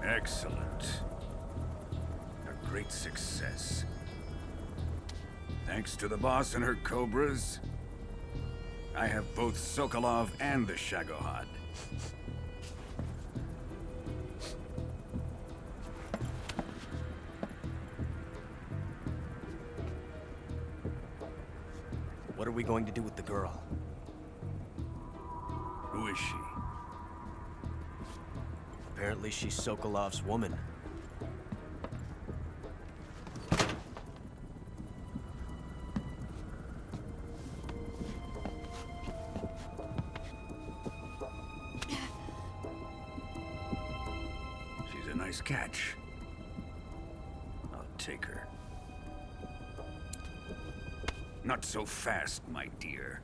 Speaker 12: Excellent. A great success. Thanks to the boss and her Cobras, I have both Sokolov and the Shagohod.
Speaker 7: What are we going to do with the girl?
Speaker 12: Who is she?
Speaker 7: Apparently she's Sokolov's woman.
Speaker 12: She's a nice catch. I'll take her. Not so fast, my dear.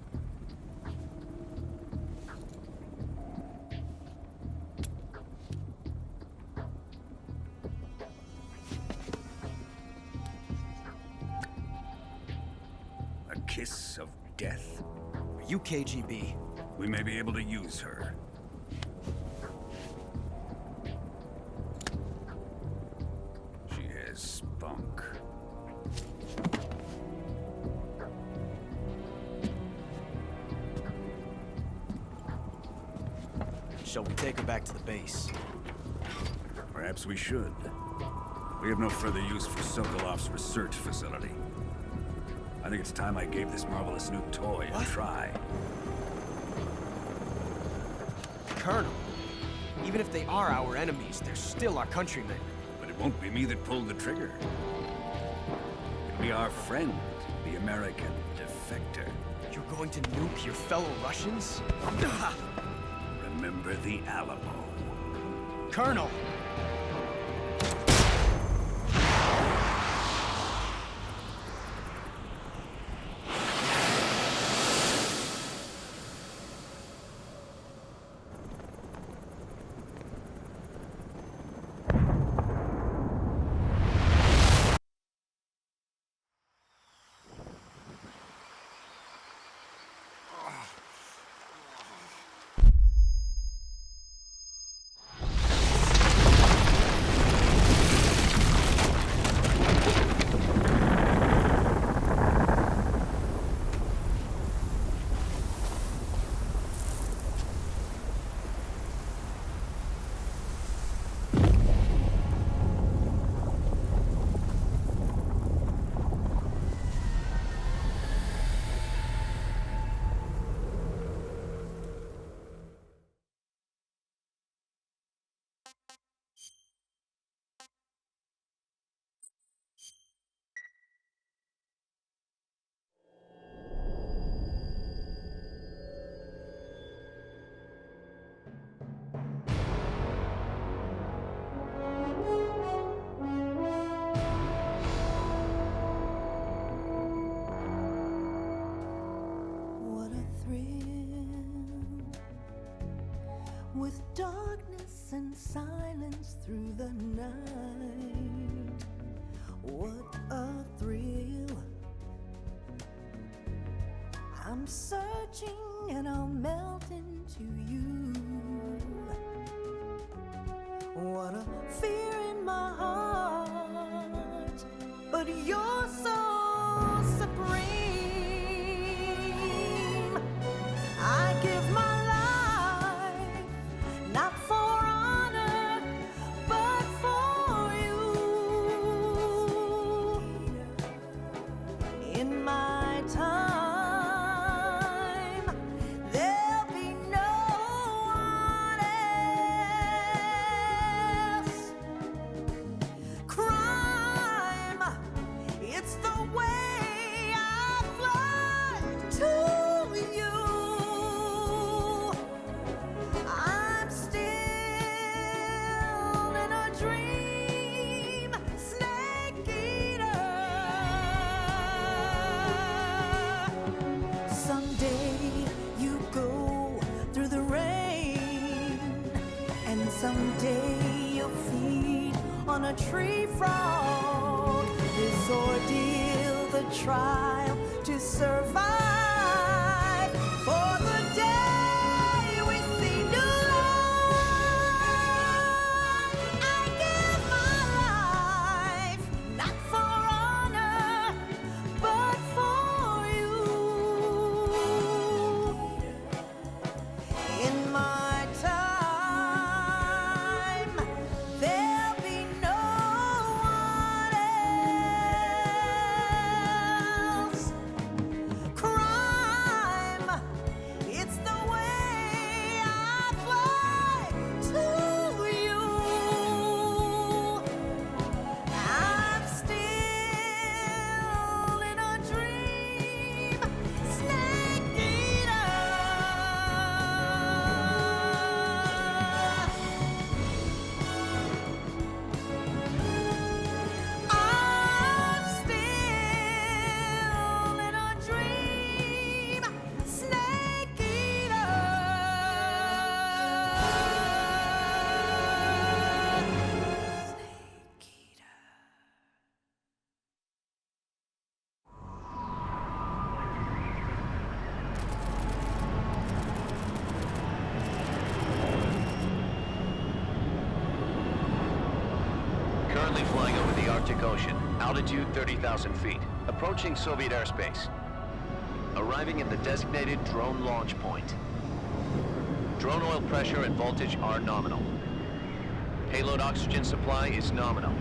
Speaker 12: A kiss of death?
Speaker 7: Are you KGB?
Speaker 12: We may be able to use her. She has spunk.
Speaker 7: Shall we take her back to the base?
Speaker 12: Perhaps we should. We have no further use for Sokolov's research facility. I think it's time I gave this marvelous new toy a try.
Speaker 7: Colonel, even if they are our enemies, they're still our countrymen.
Speaker 12: But it won't be me that pulled the trigger. It'll be our friend, the American defector.
Speaker 7: You're going to nuke your fellow Russians?
Speaker 12: Remember the Alamo.
Speaker 7: Colonel!
Speaker 14: With darkness and silence through the night, what a thrill. I'm searching and I'll melt into you. What a fear in my heart, but you're so supreme. I give my life, not for honor, but for you. In my time, there'll be no one else. Crime, it's the way I fly to you. I'm still in a dream, snake eater. Someday you go through the rain, and someday you'll feed on a tree frog. This ordeal, the trial to survive, for the day we see new light. I give my life, not for honor, but for you. In my time, there'll be no one else. Crime, it's the way I fly to you. I'm still in a dream, snake eater. I'm still in a dream, snake eater.
Speaker 15: Currently flying over the Arctic Ocean, altitude 30,000 feet, approaching Soviet airspace. Arriving at the designated drone launch point. Drone oil pressure and voltage are nominal. Payload oxygen supply is nominal.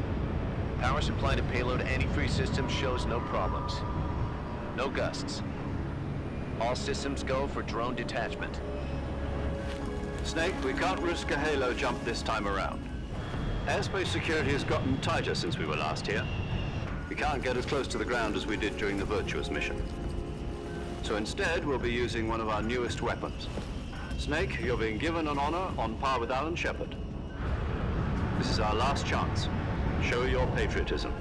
Speaker 15: Power supply to payload antifreeze system shows no problems. No gusts. All systems go for drone detachment.
Speaker 1: Snake, we can't risk a halo jump this time around. Airspace security has gotten tighter since we were last here. We can't get as close to the ground as we did during the Virtuous mission. So instead, we'll be using one of our newest weapons. Snake, you're being given an honor on par with Alan Shepard. This is our last chance. Show your patriotism.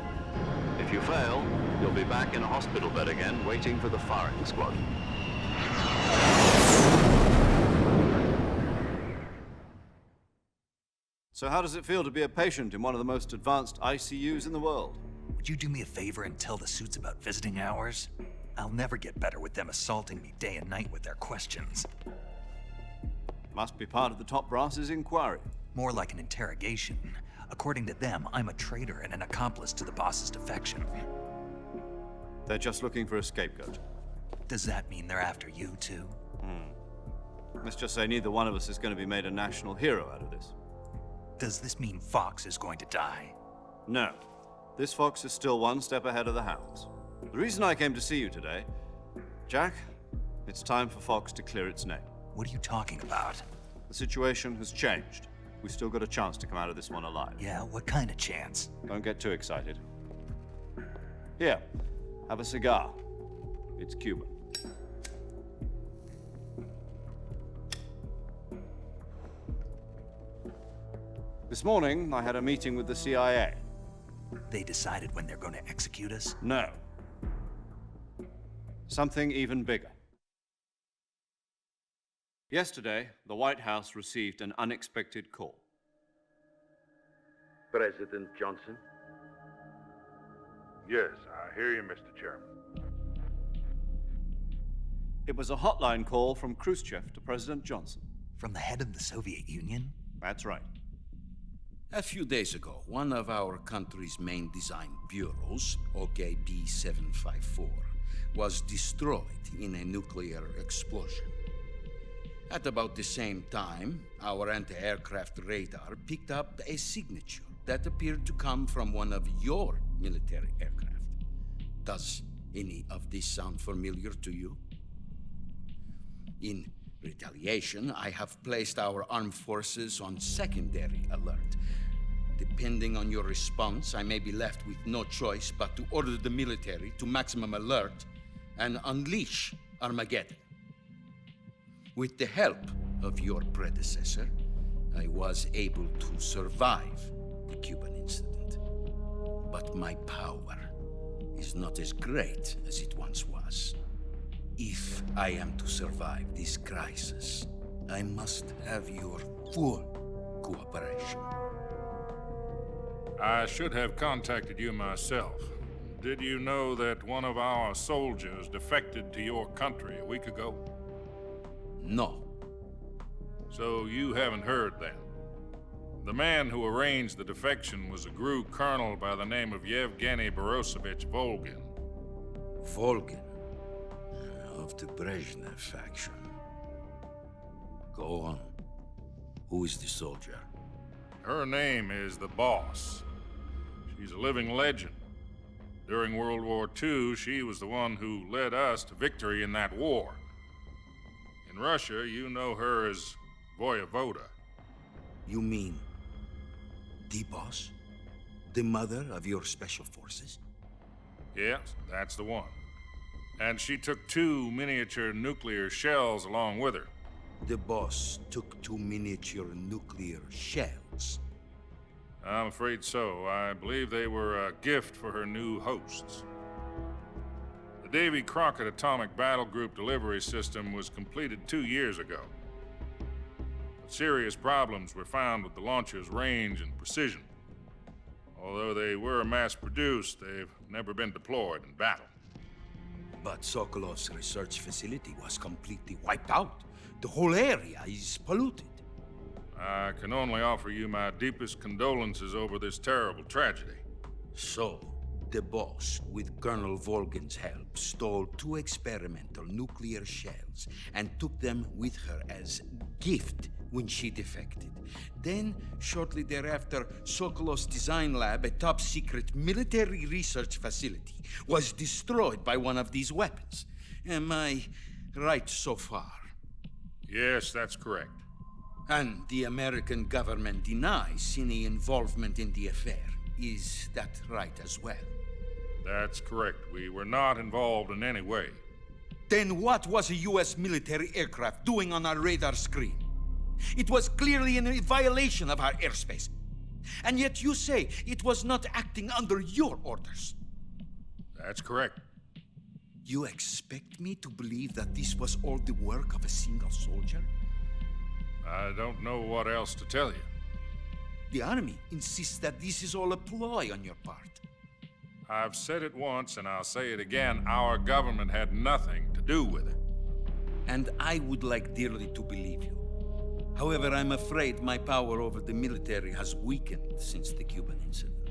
Speaker 1: If you fail, you'll be back in a hospital bed again, waiting for the firing squad. So how does it feel to be a patient in one of the most advanced ICUs in the world?
Speaker 4: Would you do me a favor and tell the suits about visiting hours? I'll never get better with them assaulting me day and night with their questions.
Speaker 1: Must be part of the top brass's inquiry.
Speaker 4: More like an interrogation. According to them, I'm a traitor and an accomplice to the boss's defection.
Speaker 1: They're just looking for a scapegoat.
Speaker 4: Does that mean they're after you, too?
Speaker 1: Let's just say neither one of us is going to be made a national hero out of this.
Speaker 4: Does this mean Fox is going to die?
Speaker 1: No. This fox is still one step ahead of the hounds. The reason I came to see you today, Jack, it's time for Fox to clear its name.
Speaker 4: What are you talking about?
Speaker 1: The situation has changed. We've still got a chance to come out of this one alive.
Speaker 4: Yeah, what kind of chance?
Speaker 1: Don't get too excited. Here, have a cigar. It's Cuban. This morning, I had a meeting with the CIA.
Speaker 4: They decided when they're going to execute us?
Speaker 1: No. Something even bigger. Yesterday, the White House received an unexpected call.
Speaker 16: President Johnson?
Speaker 17: Yes, I hear you, Mr. Chairman.
Speaker 1: It was a hotline call from Khrushchev to President Johnson.
Speaker 4: From the head of the Soviet Union?
Speaker 1: That's right.
Speaker 16: A few days ago, one of our country's main design bureaus, OKB 754, was destroyed in a nuclear explosion. At about the same time, our anti-aircraft radar picked up a signature that appeared to come from one of your military aircraft. Does any of this sound familiar to you? In retaliation, I have placed our armed forces on secondary alert. Depending on your response, I may be left with no choice but to order the military to maximum alert and unleash Armageddon. With the help of your predecessor, I was able to survive the Cuban incident. But my power is not as great as it once was. If I am to survive this crisis, I must have your full cooperation.
Speaker 17: I should have contacted you myself. Did you know that one of our soldiers defected to your country a week ago?
Speaker 16: No.
Speaker 17: So you haven't heard then. The man who arranged the defection was a GRU colonel by the name of Yevgeny Borisovich Volgin.
Speaker 16: Volgin? Of the Brezhnev faction. Go on. Who is the soldier?
Speaker 17: Her name is the Boss. She's a living legend. During World War II, she was the one who led us to victory in that war. In Russia, you know her as Voyevoda.
Speaker 16: You mean the Boss? The mother of your special forces?
Speaker 17: Yes, that's the one. And she took 2 miniature nuclear shells along with her.
Speaker 16: The Boss took 2 miniature nuclear shells?
Speaker 17: I'm afraid so. I believe they were a gift for her new hosts. The Davy Crockett Atomic Battle Group delivery system was completed 2 years ago. But serious problems were found with the launcher's range and precision. Although they were mass-produced, they've never been deployed in battle.
Speaker 16: But Sokolov's research facility was completely wiped out. The whole area is polluted.
Speaker 17: I can only offer you my deepest condolences over this terrible tragedy.
Speaker 16: So, the Boss, with Colonel Volgin's help, stole 2 experimental nuclear shells and took them with her as gift when she defected. Then, shortly thereafter, Sokolov's design lab, a top-secret military research facility, was destroyed by one of these weapons. Am I right so far?
Speaker 17: Yes, that's correct.
Speaker 16: And the American government denies any involvement in the affair. Is that right as well?
Speaker 17: That's correct. We were not involved in any way.
Speaker 16: Then what was a U.S. military aircraft doing on our radar screen? It was clearly in a violation of our airspace. And yet you say it was not acting under your orders.
Speaker 17: That's correct.
Speaker 16: You expect me to believe that this was all the work of a single soldier?
Speaker 17: I don't know what else to tell you.
Speaker 16: The Army insists that this is all a ploy on your part.
Speaker 17: I've said it once, and I'll say it again. Our government had nothing to do with it.
Speaker 16: And I would like dearly to believe you. However, I'm afraid my power over the military has weakened since the Cuban incident.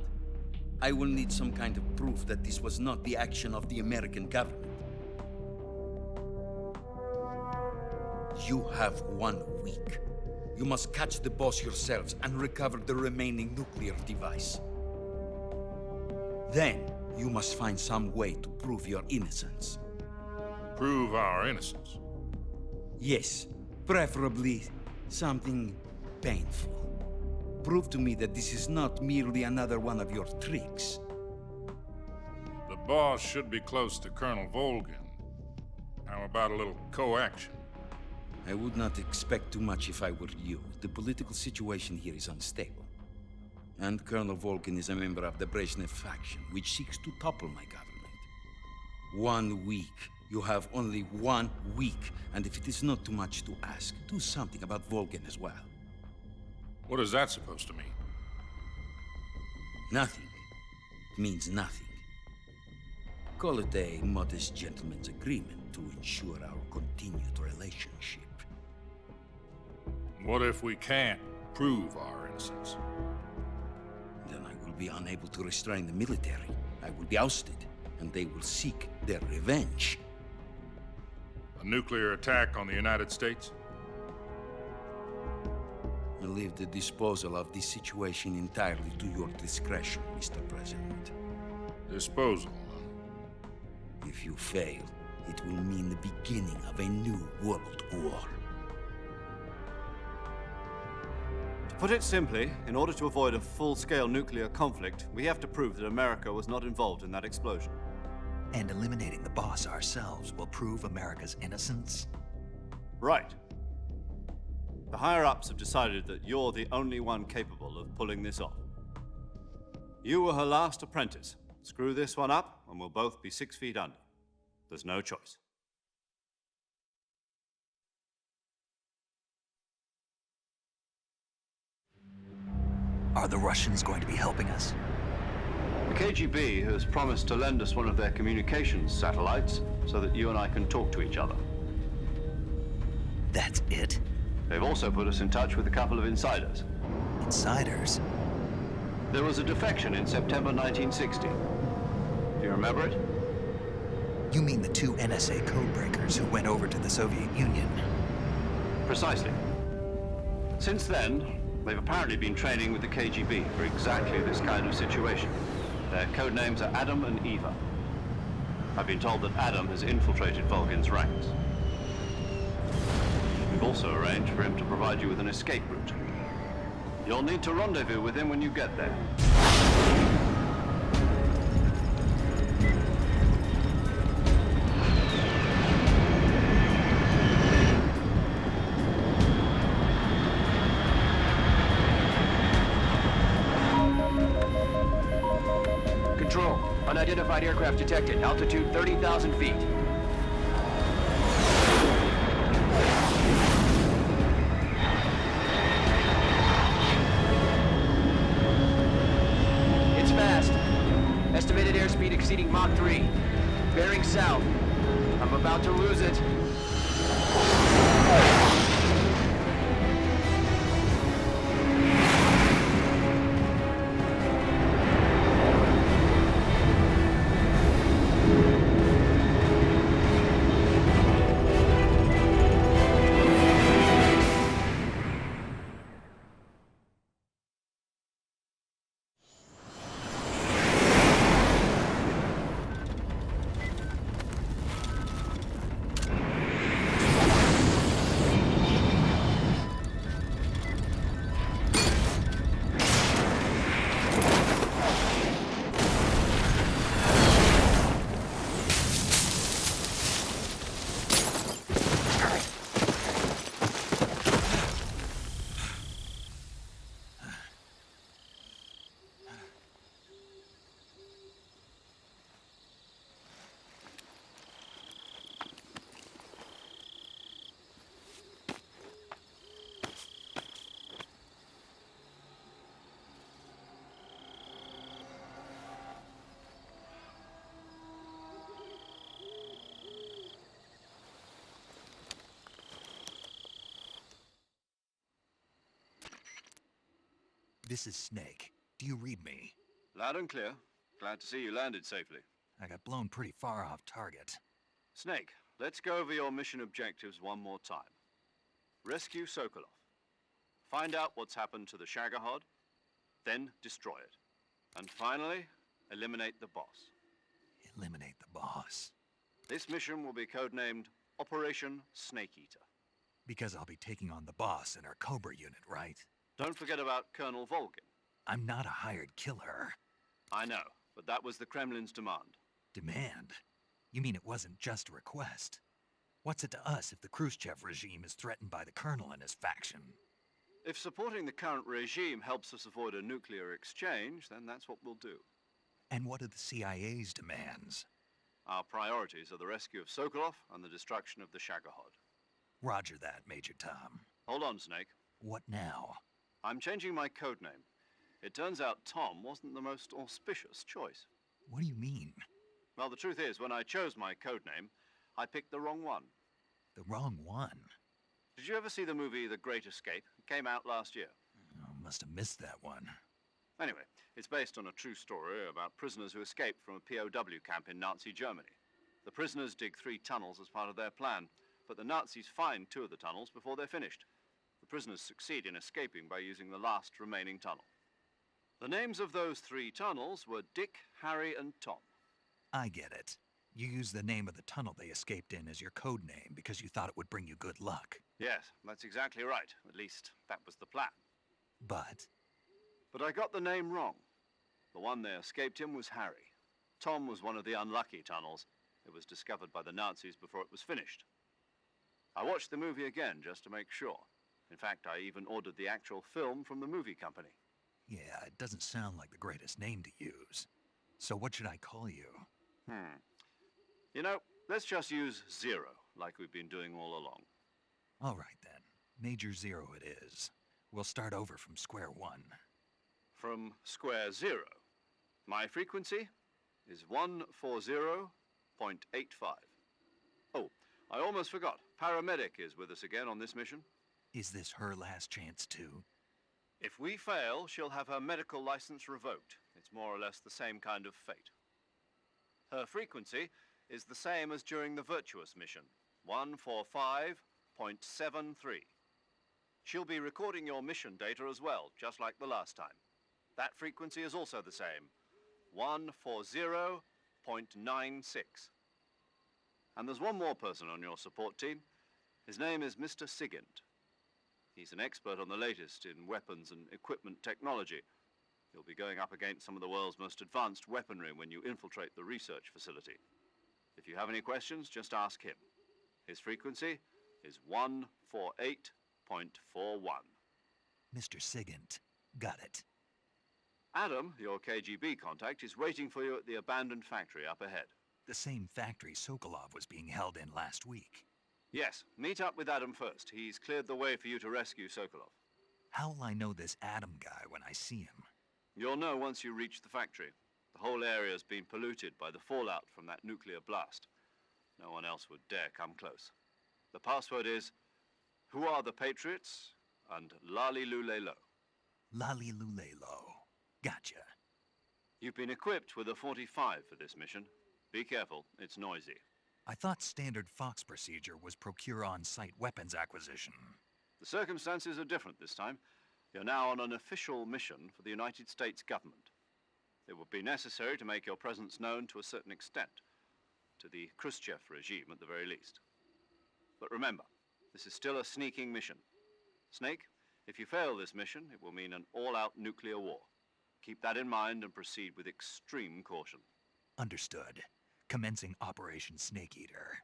Speaker 16: I will need some kind of proof that this was not the action of the American government. You have 1 week. You must catch the Boss yourselves and recover the remaining nuclear device. Then, you must find some way to prove your innocence.
Speaker 17: Prove our innocence?
Speaker 16: Yes, preferably something painful. Prove to me that this is not merely another one of your tricks.
Speaker 17: The Boss should be close to Colonel Volgin. How about a little co-action?
Speaker 16: I would not expect too much if I were you. The political situation here is unstable. And Colonel Volgin is a member of the Brezhnev faction, which seeks to topple my government. 1 week. You have only 1 week. And if it is not too much to ask, do something about Volgin as well.
Speaker 17: What is that supposed to mean?
Speaker 16: Nothing. It means nothing. Call it a modest gentleman's agreement to to ensure our continued relationship.
Speaker 17: What if we can't prove our innocence?
Speaker 16: Then I will be unable to restrain the military. I will be ousted, and they will seek their revenge.
Speaker 17: A nuclear attack on the United States?
Speaker 16: I leave the disposal of this situation entirely to your discretion, Mr. President.
Speaker 17: Disposal?
Speaker 16: If you fail, it will mean the beginning of a new world war.
Speaker 1: To put it simply, in order to avoid a full-scale nuclear conflict, we have to prove that America was not involved in that explosion.
Speaker 4: And eliminating the boss ourselves will prove America's innocence?
Speaker 1: Right. The higher-ups have decided that you're the only one capable of pulling this off. You were her last apprentice. Screw this one up, and we'll both be 6 feet under. There's no choice.
Speaker 4: Are the Russians going to be helping us?
Speaker 1: The KGB has promised to lend us one of their communications satellites so that you and I can talk to each other.
Speaker 4: That's it?
Speaker 1: They've also put us in touch with a couple of insiders.
Speaker 4: Insiders?
Speaker 1: There was a defection in September 1960. Do you remember it?
Speaker 4: You mean the 2 NSA codebreakers who went over to the Soviet Union?
Speaker 1: Precisely. Since then, they've apparently been training with the KGB for exactly this kind of situation. Their code names are Adam and Eva. I've been told that Adam has infiltrated Volgin's ranks. We've also arranged for him to provide you with an escape route. You'll need to rendezvous with him when you get there.
Speaker 2: Control, unidentified aircraft detected. Altitude 30,000 feet. It's fast. Estimated airspeed exceeding Mach 3. Bearing south. I'm about to lose it.
Speaker 4: This is Snake. Do you read me?
Speaker 1: Loud and clear. Glad to see you landed safely.
Speaker 4: I got blown pretty far off target.
Speaker 1: Snake, let's go over your mission objectives one more time. Rescue Sokolov. Find out what's happened to the Shagohod, then destroy it. And finally, eliminate the boss.
Speaker 4: Eliminate the boss?
Speaker 1: This mission will be codenamed Operation Snake Eater.
Speaker 4: Because I'll be taking on the boss in our Cobra unit, right?
Speaker 1: Don't forget about Colonel Volgin.
Speaker 4: I'm not a hired killer.
Speaker 1: I know, but that was the Kremlin's demand.
Speaker 4: Demand? You mean it wasn't just a request? What's it to us if the Khrushchev regime is threatened by the Colonel and his faction?
Speaker 1: If supporting the current regime helps us avoid a nuclear exchange, then that's what we'll do.
Speaker 4: And what are the CIA's demands?
Speaker 1: Our priorities are the rescue of Sokolov and the destruction of the Shagohod.
Speaker 4: Roger that, Major Tom.
Speaker 1: Hold on, Snake.
Speaker 4: What now?
Speaker 1: I'm changing my codename. It turns out Tom wasn't the most auspicious choice.
Speaker 4: What do you mean?
Speaker 1: Well, the truth is, when I chose my codename, I picked the wrong one.
Speaker 4: The wrong one?
Speaker 1: Did you ever see the movie The Great Escape? It came out last year.
Speaker 4: Oh, must have missed that one.
Speaker 1: Anyway, it's based on a true story about prisoners who escaped from a POW camp in Nazi Germany. The prisoners dig 3 tunnels as part of their plan, but the Nazis find 2 of the tunnels before they're finished. The prisoners succeed in escaping by using the last remaining tunnel. The names of those 3 tunnels were Dick, Harry, and Tom.
Speaker 4: I get it. You used the name of the tunnel they escaped in as your code name because you thought it would bring you good luck.
Speaker 1: Yes, that's exactly right. At least, that was the plan.
Speaker 4: But
Speaker 1: I got the name wrong. The one they escaped in was Harry. Tom was one of the unlucky tunnels. It was discovered by the Nazis before it was finished. I watched the movie again just to make sure. In fact, I even ordered the actual film from the movie company.
Speaker 4: yeah, it doesn't sound like the greatest name to use. So what should I call you?
Speaker 1: You know, let's just use Zero, like we've been doing all along.
Speaker 4: All right, then. Major Zero it is. We'll start over from square one.
Speaker 1: From square 0. My frequency is 140.85. Oh, I almost forgot. Paramedic is with us again on this mission.
Speaker 4: Is this her last chance, too?
Speaker 1: If we fail, she'll have her medical license revoked. It's more or less the same kind of fate. Her frequency is the same as during the Virtuous mission, 145.73. She'll be recording your mission data as well, just like the last time. That frequency is also the same, 140.96. And there's one more person on your support team. His name is Mr. Sigint. He's an expert on the latest in weapons and equipment technology. You'll be going up against some of the world's most advanced weaponry when you infiltrate the research facility. If you have any questions, just ask him. His frequency is 148.41.
Speaker 4: Mr. Sigint. Got it.
Speaker 1: Adam, your KGB contact, is waiting for you at the abandoned factory up ahead.
Speaker 4: The same factory Sokolov was being held in last week.
Speaker 1: Yes, meet up with Adam first. He's cleared the way for you to rescue Sokolov.
Speaker 4: How will I know this Adam guy when I see him?
Speaker 1: You'll know once you reach the factory. The whole area's been polluted by the fallout from that nuclear blast. No one else would dare come close. The password is, "Who are the Patriots?" and Lali Lulelo.
Speaker 4: Lali Lulelo. Gotcha.
Speaker 1: You've been equipped with a 45 for this mission. Be careful, it's noisy.
Speaker 4: I thought standard Fox procedure was procure on-site weapons acquisition.
Speaker 1: The circumstances are different this time. You're now on an official mission for the United States government. It would be necessary to make your presence known to a certain extent, to the Khrushchev regime at the very least. But remember, this is still a sneaking mission. Snake, if you fail this mission, it will mean an all-out nuclear war. Keep that in mind and proceed with extreme caution.
Speaker 4: Understood. Commencing Operation Snake Eater.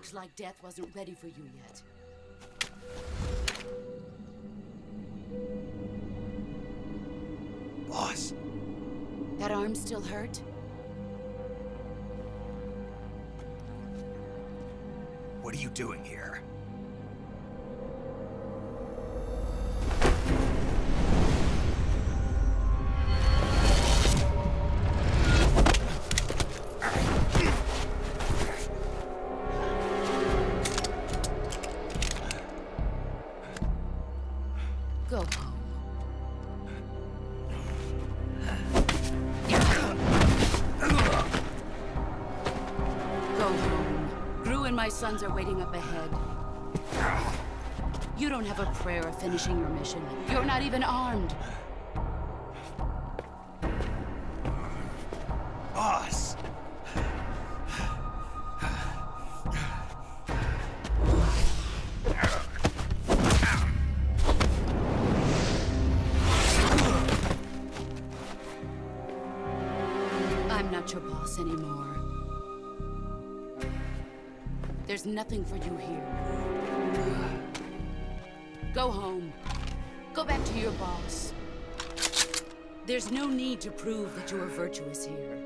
Speaker 6: Looks like death wasn't ready for you yet.
Speaker 4: Boss.
Speaker 6: That arm still hurt?
Speaker 4: What are you doing here?
Speaker 6: Go home. Go home. Gru and my sons are waiting up ahead. You don't have a prayer of finishing your mission. You're not even armed.
Speaker 4: Boss!
Speaker 6: I'm not your boss anymore. There's nothing for you here. Go home. Go back to your boss. There's no need to prove that you are virtuous here.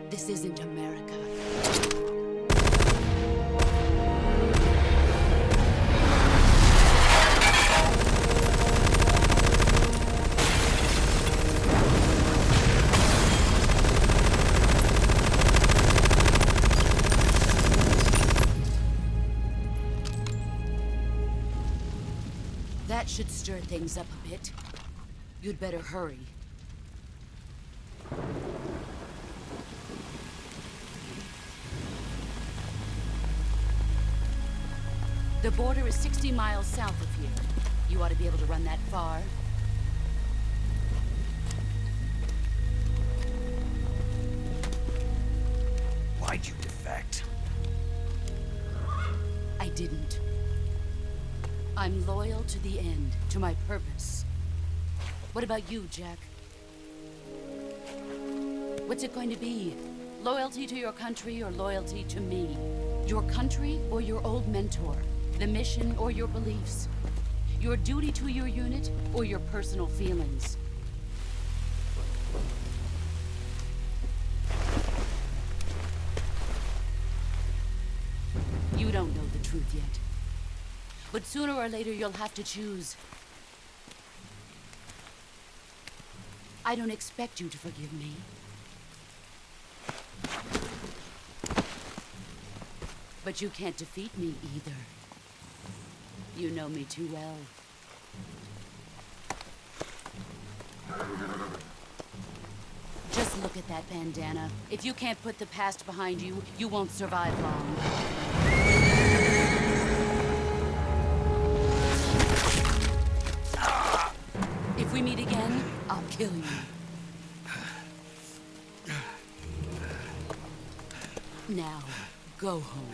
Speaker 6: This isn't America. That should stir things up a bit. You'd better hurry. The border is 60 miles south of here. You ought to be able to run that far.
Speaker 4: Why'd you defect?
Speaker 6: I didn't. I'm loyal to the end, to my purpose. What about you, Jack? What's it going to be? Loyalty to your country or loyalty to me? Your country or your old mentor? The mission or your beliefs? Your duty to your unit or your personal feelings? You don't know the truth yet. But sooner or later, you'll have to choose. I don't expect you to forgive me. But you can't defeat me either. You know me too well. Just look at that bandana. If you can't put the past behind you, you won't survive long. If we meet again, I'll kill you. Now, go home.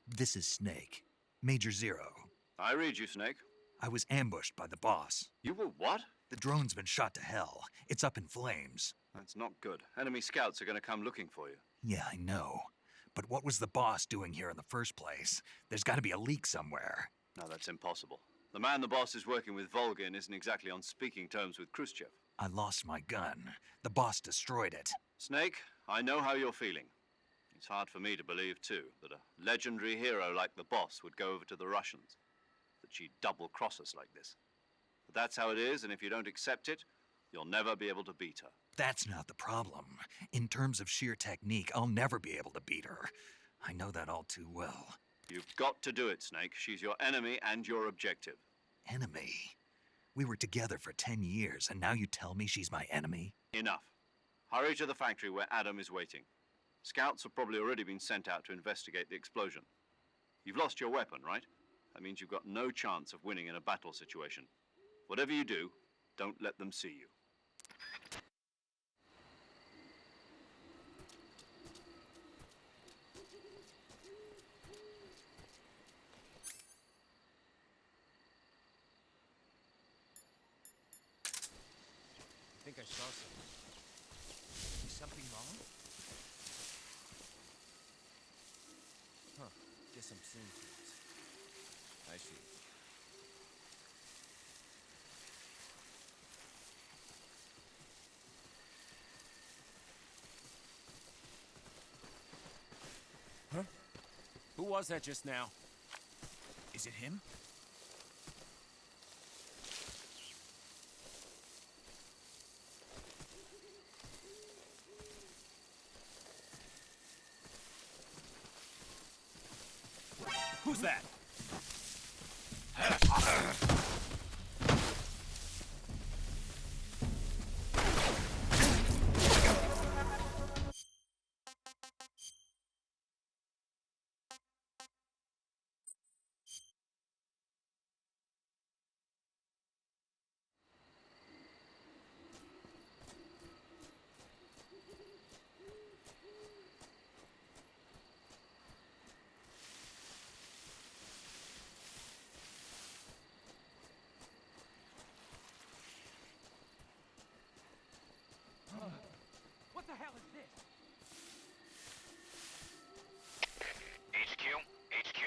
Speaker 4: This is Snake. Major Zero.
Speaker 1: I read you, Snake.
Speaker 4: I was ambushed by the boss.
Speaker 1: You were what?
Speaker 4: The drone's been shot to hell. It's up in flames.
Speaker 1: That's not good. Enemy scouts are going to come looking for you.
Speaker 4: Yeah, I know. But what was the boss doing here in the first place? There's got to be a leak somewhere.
Speaker 1: No, that's impossible. The man the boss is working with, Volgin, isn't exactly on speaking terms with Khrushchev.
Speaker 4: I lost my gun. The boss destroyed it.
Speaker 1: Snake, I know how you're feeling. It's hard for me to believe, too, that a legendary hero like the boss would go over to the Russians. That she'd double-cross us like this. But that's how it is, and if you don't accept it, you'll never be able to beat her.
Speaker 4: That's not the problem. In terms of sheer technique, I'll never be able to beat her. I know that all too well.
Speaker 1: You've got to do it, Snake. She's your enemy and your objective.
Speaker 4: Enemy? We were together for 10 years, and now you tell me she's my enemy?
Speaker 1: Enough. Hurry to the factory where Adam is waiting. Scouts have probably already been sent out to investigate the explosion. You've lost your weapon, right? That means you've got no chance of winning in a battle situation. Whatever you do, don't let them see you.
Speaker 7: think I saw something.
Speaker 4: Is something wrong?
Speaker 7: Huh. Guess I'm seeing things.
Speaker 4: I see.
Speaker 7: Huh? Who was that just now?
Speaker 4: Is it him?
Speaker 7: Who's that?
Speaker 10: What the hell is this?
Speaker 3: HQ? HQ.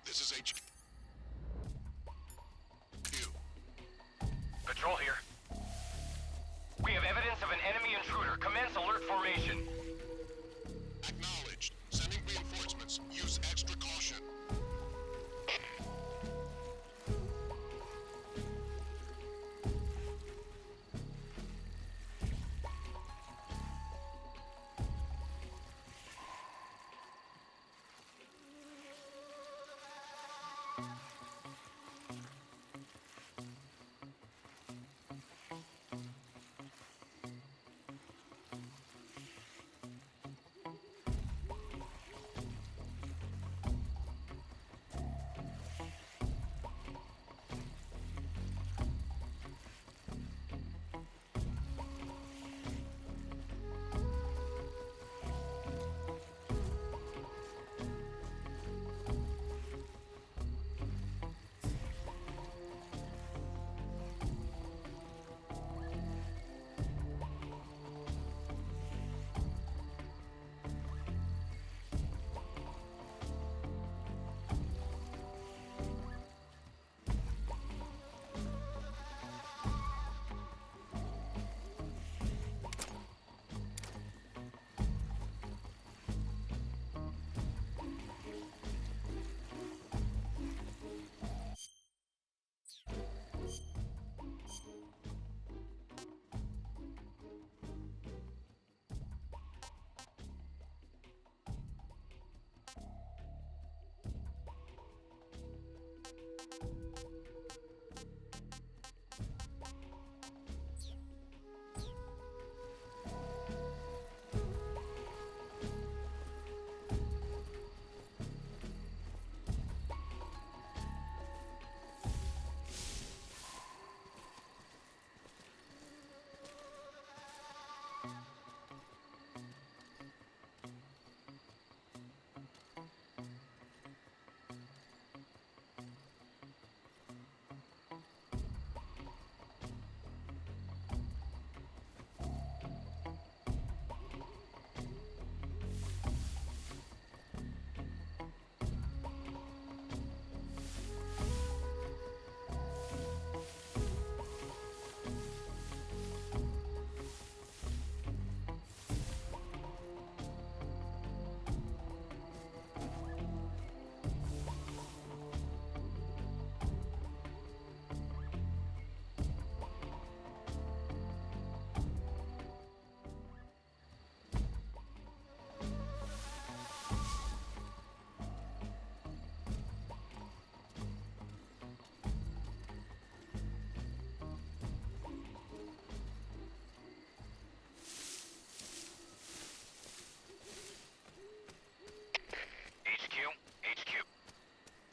Speaker 8: This is HQ.
Speaker 3: Patrol here. We have evidence of an enemy intruder. Commence alert formation.
Speaker 8: Acknowledged. Sending reinforcements. Use extra caution.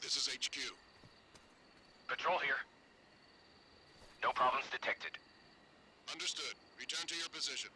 Speaker 8: This is HQ.
Speaker 3: Patrol here. No problems detected.
Speaker 8: Understood. Return to your position.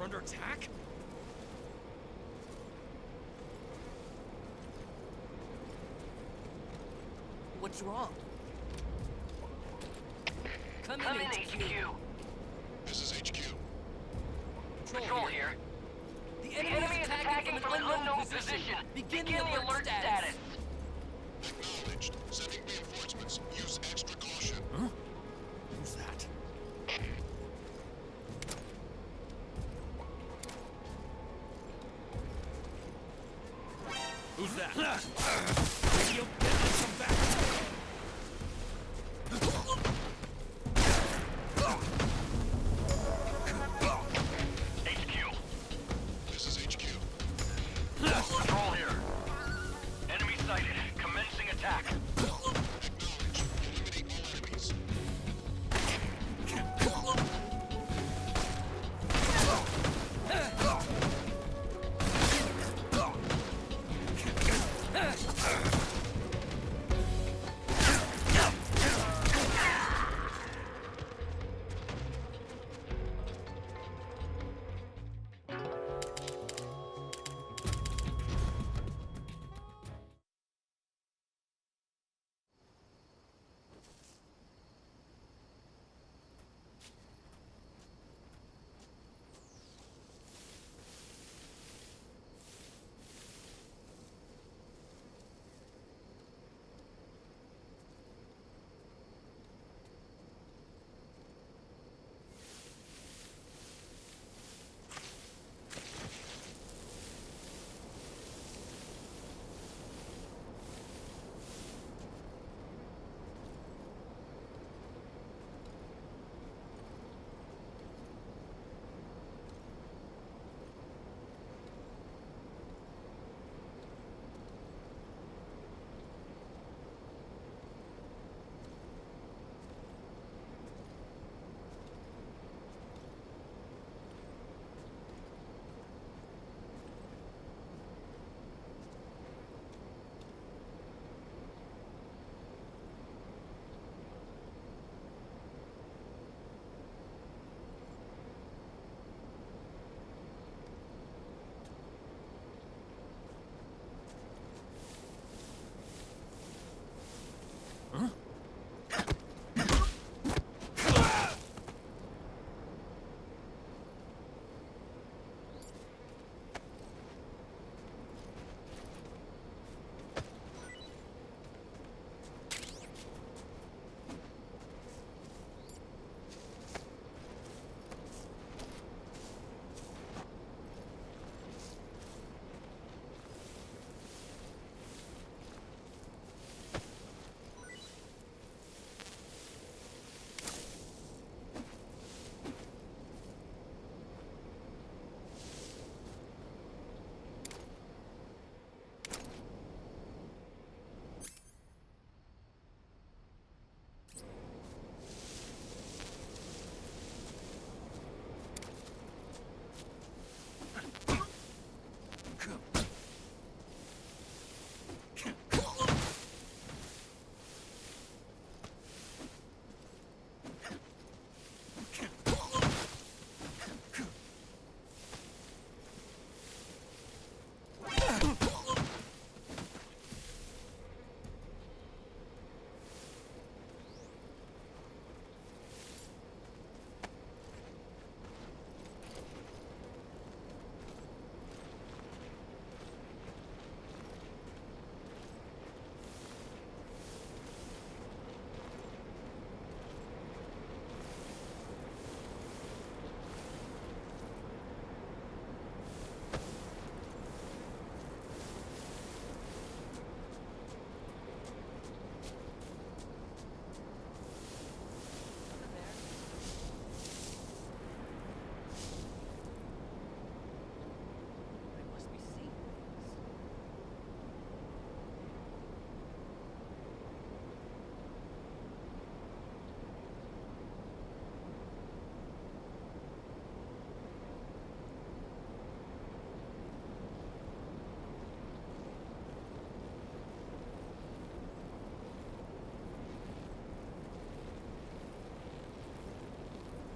Speaker 10: We're under attack?
Speaker 18: What's wrong?
Speaker 3: Come in, HQ.
Speaker 8: This is HQ.
Speaker 3: Patrol here.
Speaker 18: The enemy is attacking from an unknown position. Begin the alert status.
Speaker 8: Acknowledged. Sending reinforcements. Use extra caution.
Speaker 10: Huh? Who's that? Who's that? Radio, come back!
Speaker 3: HQ.
Speaker 8: This is HQ.
Speaker 3: Patrol here. Enemy sighted. Commencing attack.
Speaker 8: Acknowledged. Eliminate all enemies.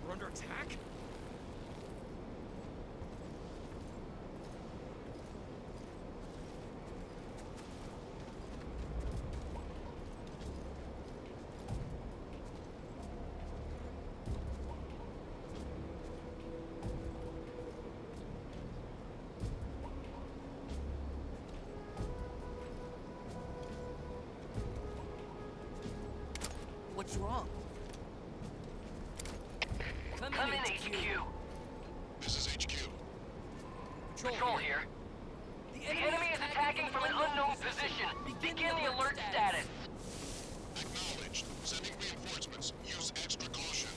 Speaker 10: We're under attack?
Speaker 18: What's wrong?
Speaker 3: Come in, HQ.
Speaker 8: This is HQ.
Speaker 3: Patrol here. The enemy is attacking from an unknown position. Begin the alert status.
Speaker 8: Acknowledged. Sending reinforcements. Use extra caution.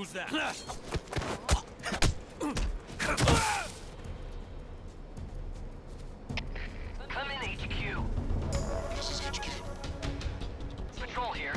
Speaker 10: Who's that?
Speaker 3: Come in, HQ.
Speaker 8: This is HQ.
Speaker 3: Patrol here.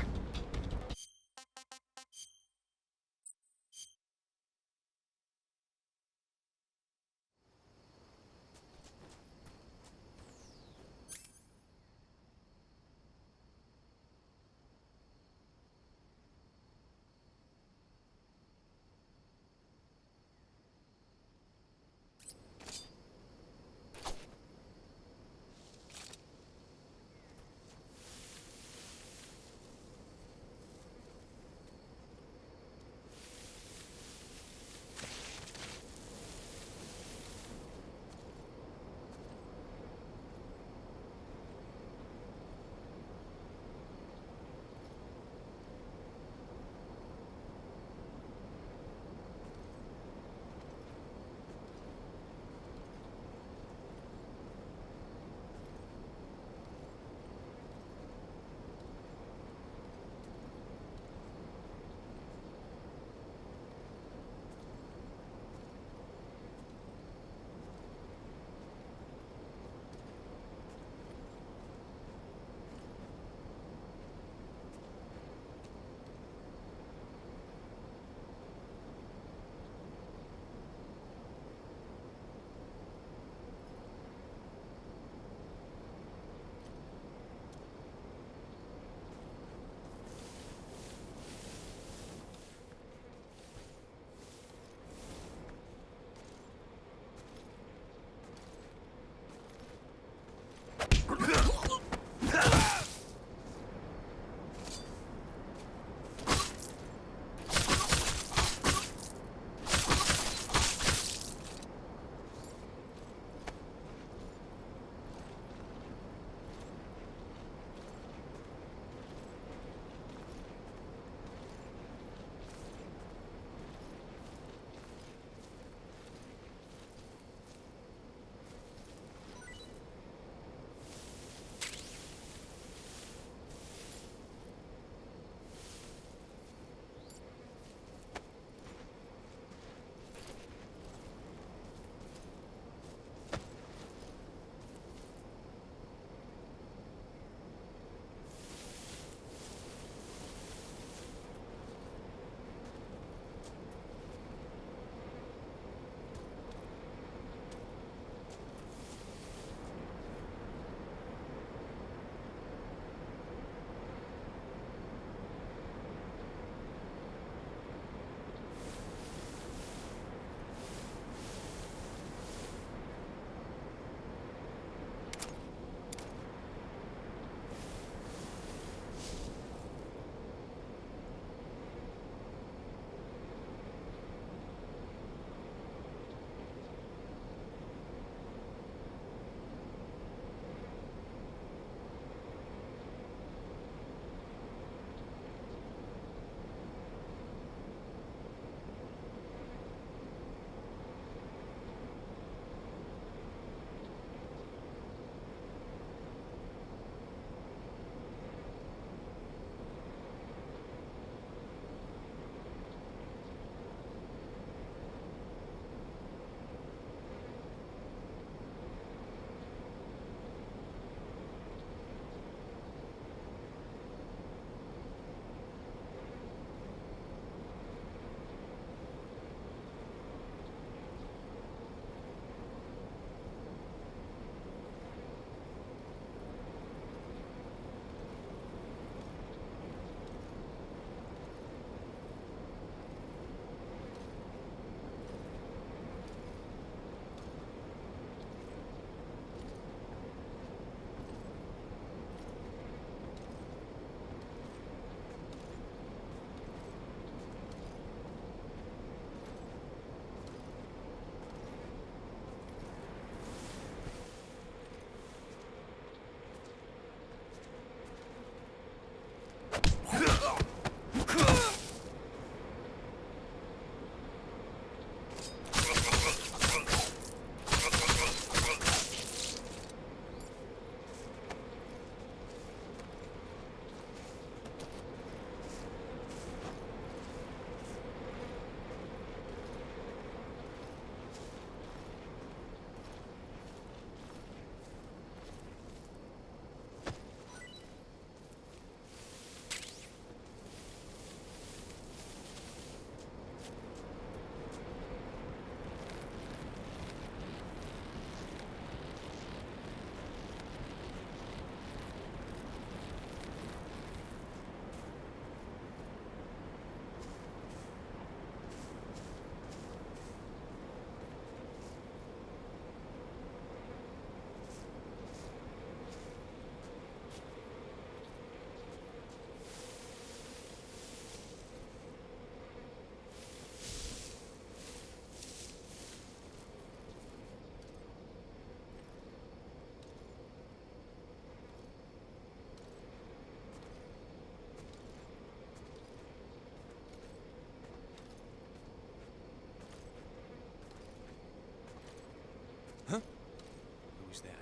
Speaker 7: Who's that?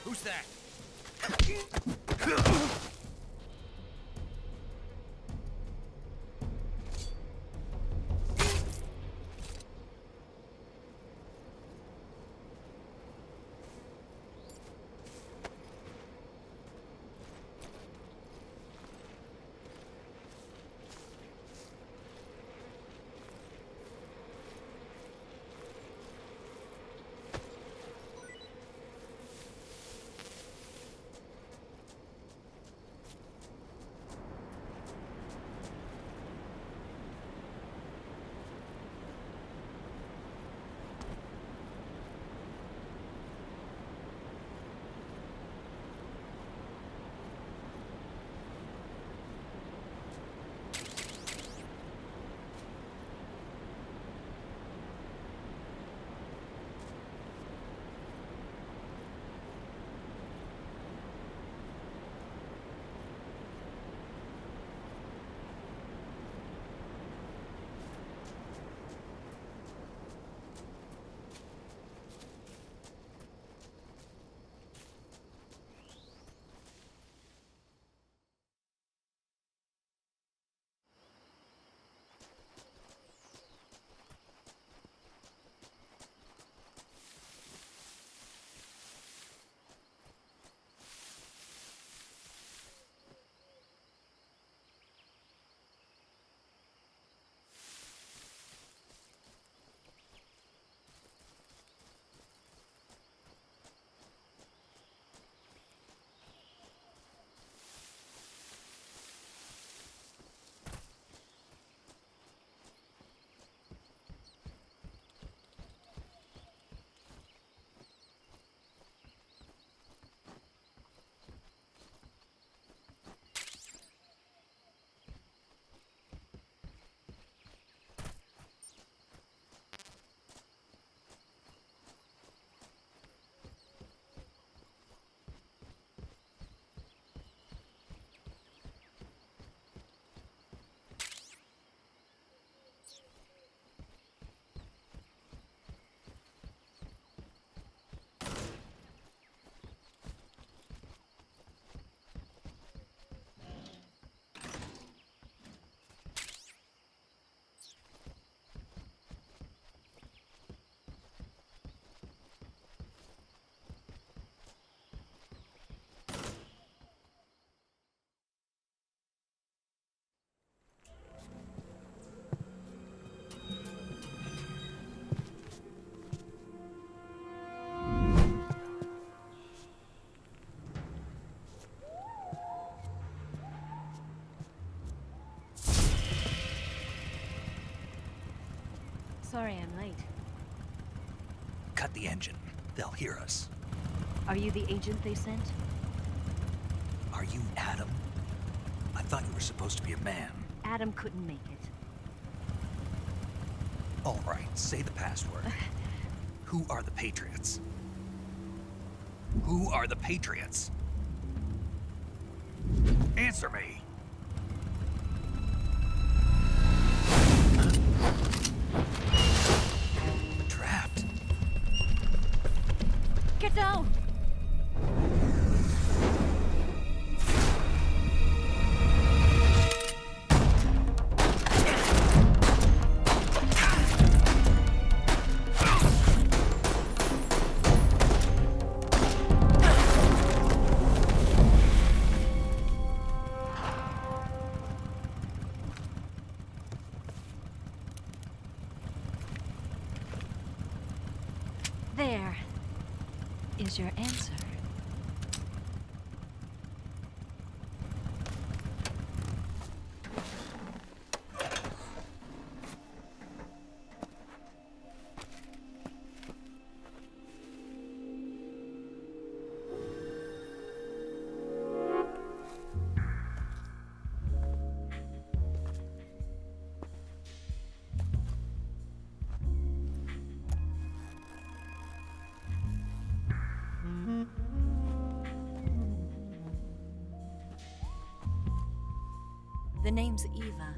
Speaker 4: Who's that?
Speaker 19: Sorry I'm late.
Speaker 4: Cut the engine. They'll hear us.
Speaker 19: Are you the agent they sent?
Speaker 4: Are you Adam? I thought you were supposed to be a man.
Speaker 19: Adam couldn't make it.
Speaker 4: All right, say the password. Who are the Patriots? Who are the Patriots? Answer me! Trapped.
Speaker 19: Get down! There is your answer. The name's Eva.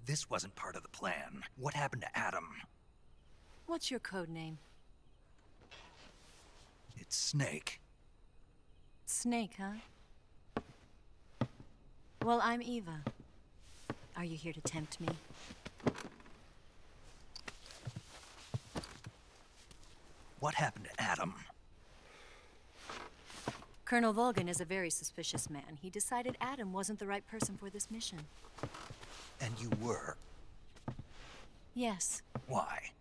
Speaker 4: This wasn't part of the plan. What happened to Adam?
Speaker 19: What's your code name?
Speaker 4: It's Snake.
Speaker 19: Snake, huh? Well, I'm Eva. Are you here to tempt me?
Speaker 4: What happened to Adam?
Speaker 19: Colonel Volgin is a very suspicious man. He decided Adam wasn't the right person for this mission.
Speaker 4: And you were?
Speaker 19: Yes.
Speaker 4: Why?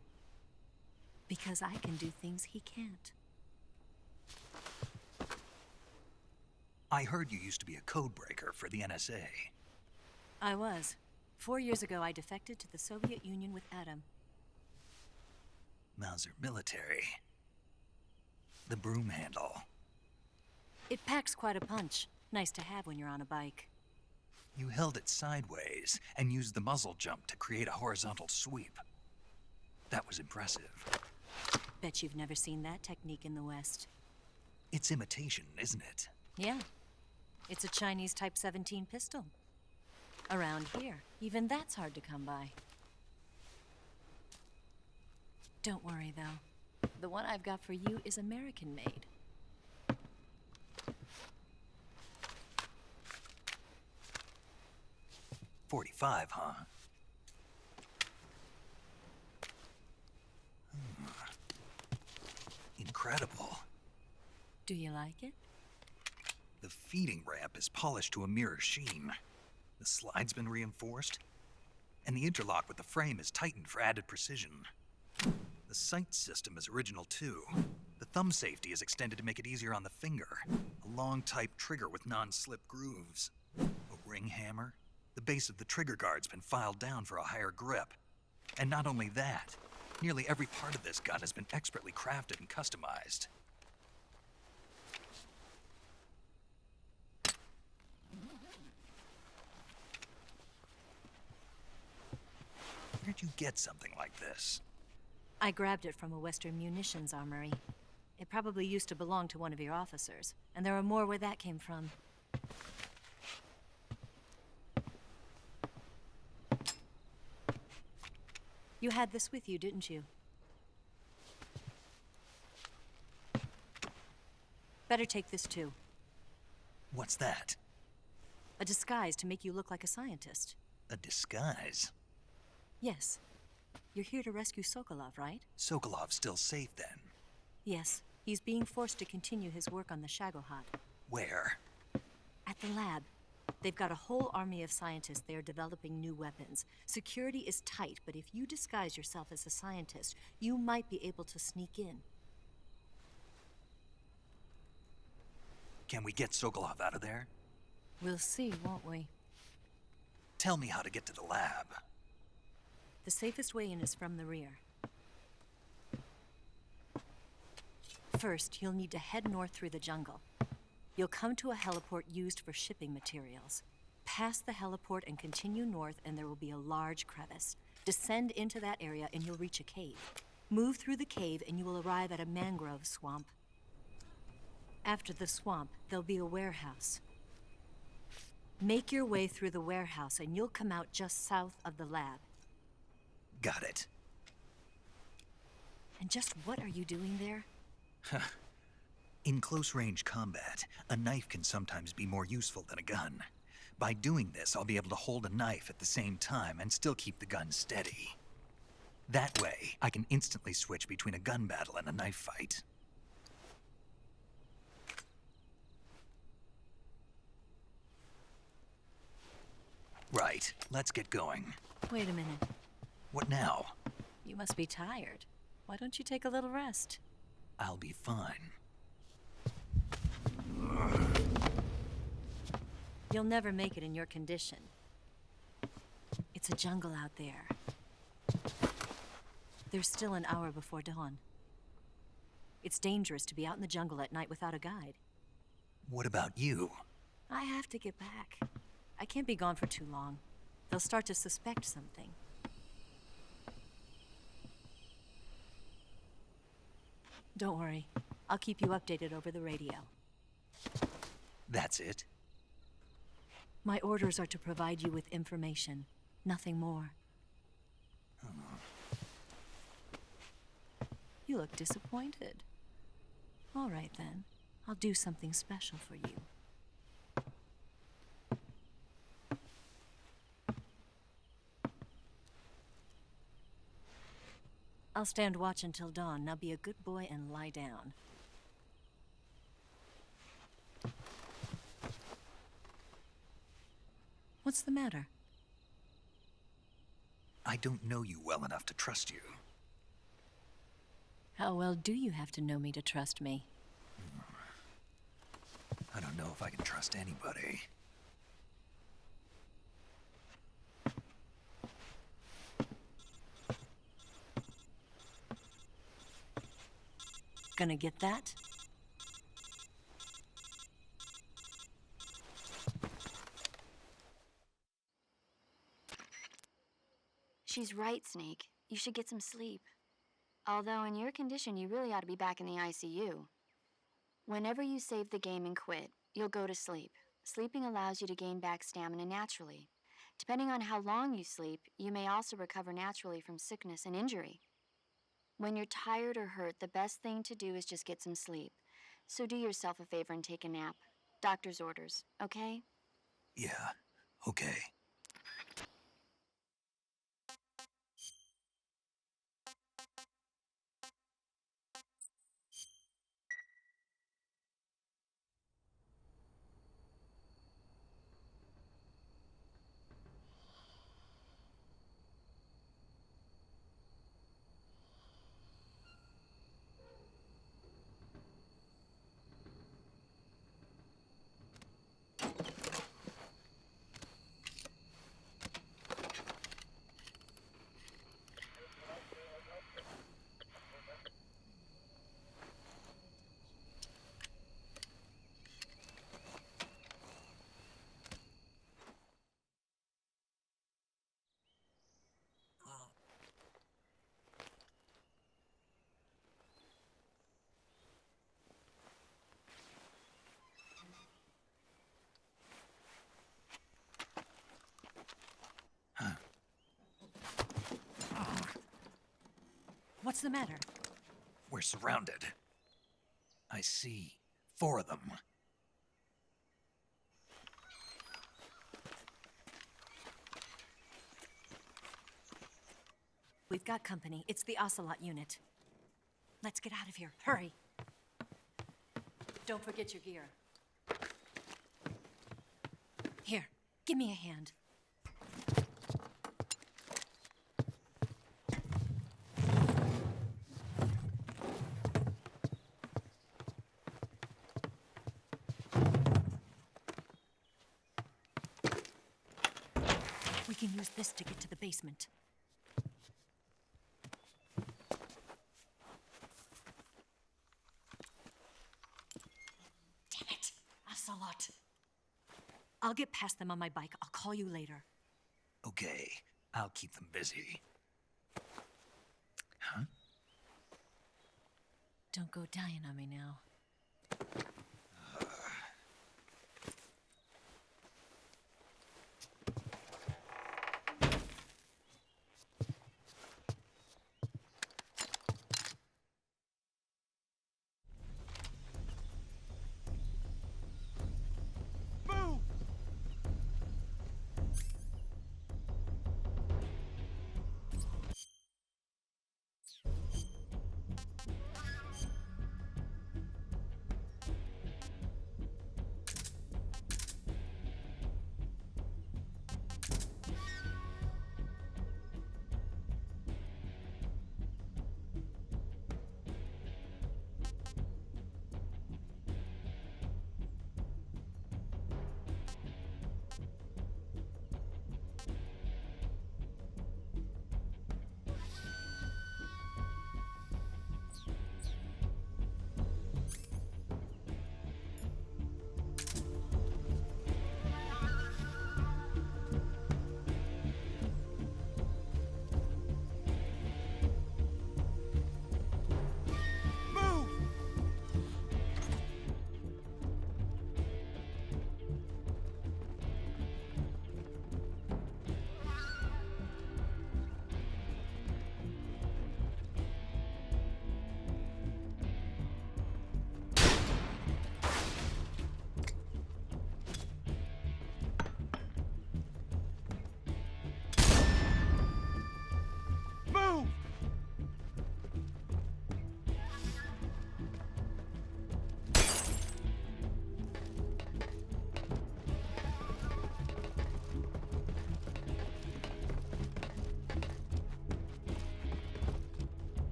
Speaker 19: Because I can do things he can't.
Speaker 4: I heard you used to be a codebreaker for the NSA.
Speaker 19: I was. 4 years ago, I defected to the Soviet Union with Adam.
Speaker 4: Mauser military. The broom handle.
Speaker 19: It packs quite a punch. Nice to have when you're on a bike.
Speaker 4: You held it sideways and used the muzzle jump to create a horizontal sweep. That was impressive.
Speaker 19: Bet you've never seen that technique in the West.
Speaker 4: It's imitation, isn't it?
Speaker 19: Yeah. It's a Chinese Type 17 pistol. Around here, even that's hard to come by. Don't worry, though. The one I've got for you is American-made.
Speaker 4: .45, huh? Incredible.
Speaker 19: Do you like it?
Speaker 4: The feeding ramp is polished to a mirror sheen. The slide's been reinforced, and the interlock with the frame is tightened for added precision. The sight system is original too. The thumb safety is extended to make it easier on the finger. A long type trigger with non-slip grooves. A ring hammer. The base of the trigger guard's been filed down for a higher grip. And not only that, nearly every part of this gun has been expertly crafted and customized. Where'd you get something like this?
Speaker 19: I grabbed it from a Western munitions armory. It probably used to belong to one of your officers, and there are more where that came from. You had this with you, didn't you? Better take this too.
Speaker 4: What's that?
Speaker 19: A disguise to make you look like a scientist.
Speaker 4: A disguise?
Speaker 19: Yes. You're here to rescue Sokolov, right?
Speaker 4: Sokolov's still safe then?
Speaker 19: Yes. He's being forced to continue his work on the Shagohod.
Speaker 4: Where?
Speaker 19: At the lab. They've got a whole army of scientists there developing new weapons. Security is tight, but if you disguise yourself as a scientist, you might be able to sneak in.
Speaker 4: Can we get Sokolov out of there?
Speaker 19: We'll see, won't we?
Speaker 4: Tell me how to get to the lab.
Speaker 19: The safest way in is from the rear. First, you'll need to head north through the jungle. You'll come to a heliport used for shipping materials. Pass the heliport and continue north, and there will be a large crevice. Descend into that area and you'll reach a cave. Move through the cave and you will arrive at a mangrove swamp. After the swamp, there'll be a warehouse. Make your way through the warehouse and you'll come out just south of the lab.
Speaker 4: Got it.
Speaker 19: And just what are you doing there?
Speaker 4: In close-range combat, a knife can sometimes be more useful than a gun. By doing this, I'll be able to hold a knife at the same time and still keep the gun steady. That way, I can instantly switch between a gun battle and a knife fight. Right, let's get going.
Speaker 19: Wait a minute.
Speaker 4: What now?
Speaker 19: You must be tired. Why don't you take a little rest?
Speaker 4: I'll be fine.
Speaker 19: You'll never make it in your condition. It's a jungle out there. There's still an hour before dawn. It's dangerous to be out in the jungle at night without a guide.
Speaker 4: What about you?
Speaker 19: I have to get back. I can't be gone for too long. They'll start to suspect something. Don't worry. I'll keep you updated over the radio.
Speaker 4: That's it?
Speaker 19: My orders are to provide you with information, nothing more. You look disappointed. All right, then. I'll do something special for you. I'll stand watch until dawn. Now be a good boy and lie down. What's the matter?
Speaker 4: I don't know you well enough to trust you.
Speaker 19: How well do you have to know me to trust me?
Speaker 4: I don't know if I can trust anybody.
Speaker 19: Gonna get that?
Speaker 13: She's right, Snake. You should get some sleep. Although in your condition, you really ought to be back in the ICU. Whenever you save the game and quit, you'll go to sleep. Sleeping allows you to gain back stamina naturally. Depending on how long you sleep, you may also recover naturally from sickness and injury. When you're tired or hurt, the best thing to do is just get some sleep. So do yourself a favor and take a nap. Doctor's orders, okay?
Speaker 4: Yeah, okay.
Speaker 19: What's the matter?
Speaker 4: We're surrounded. I see 4 of them.
Speaker 19: We've got company. It's the Ocelot unit. Let's get out of here. Hurry. Don't forget your gear. Here, give me a hand. We can use this to get to the basement. Damn it! Ocelot. I'll get past them on my bike. I'll call you later.
Speaker 4: Okay, I'll keep them busy. Huh?
Speaker 19: Don't go dying on me now.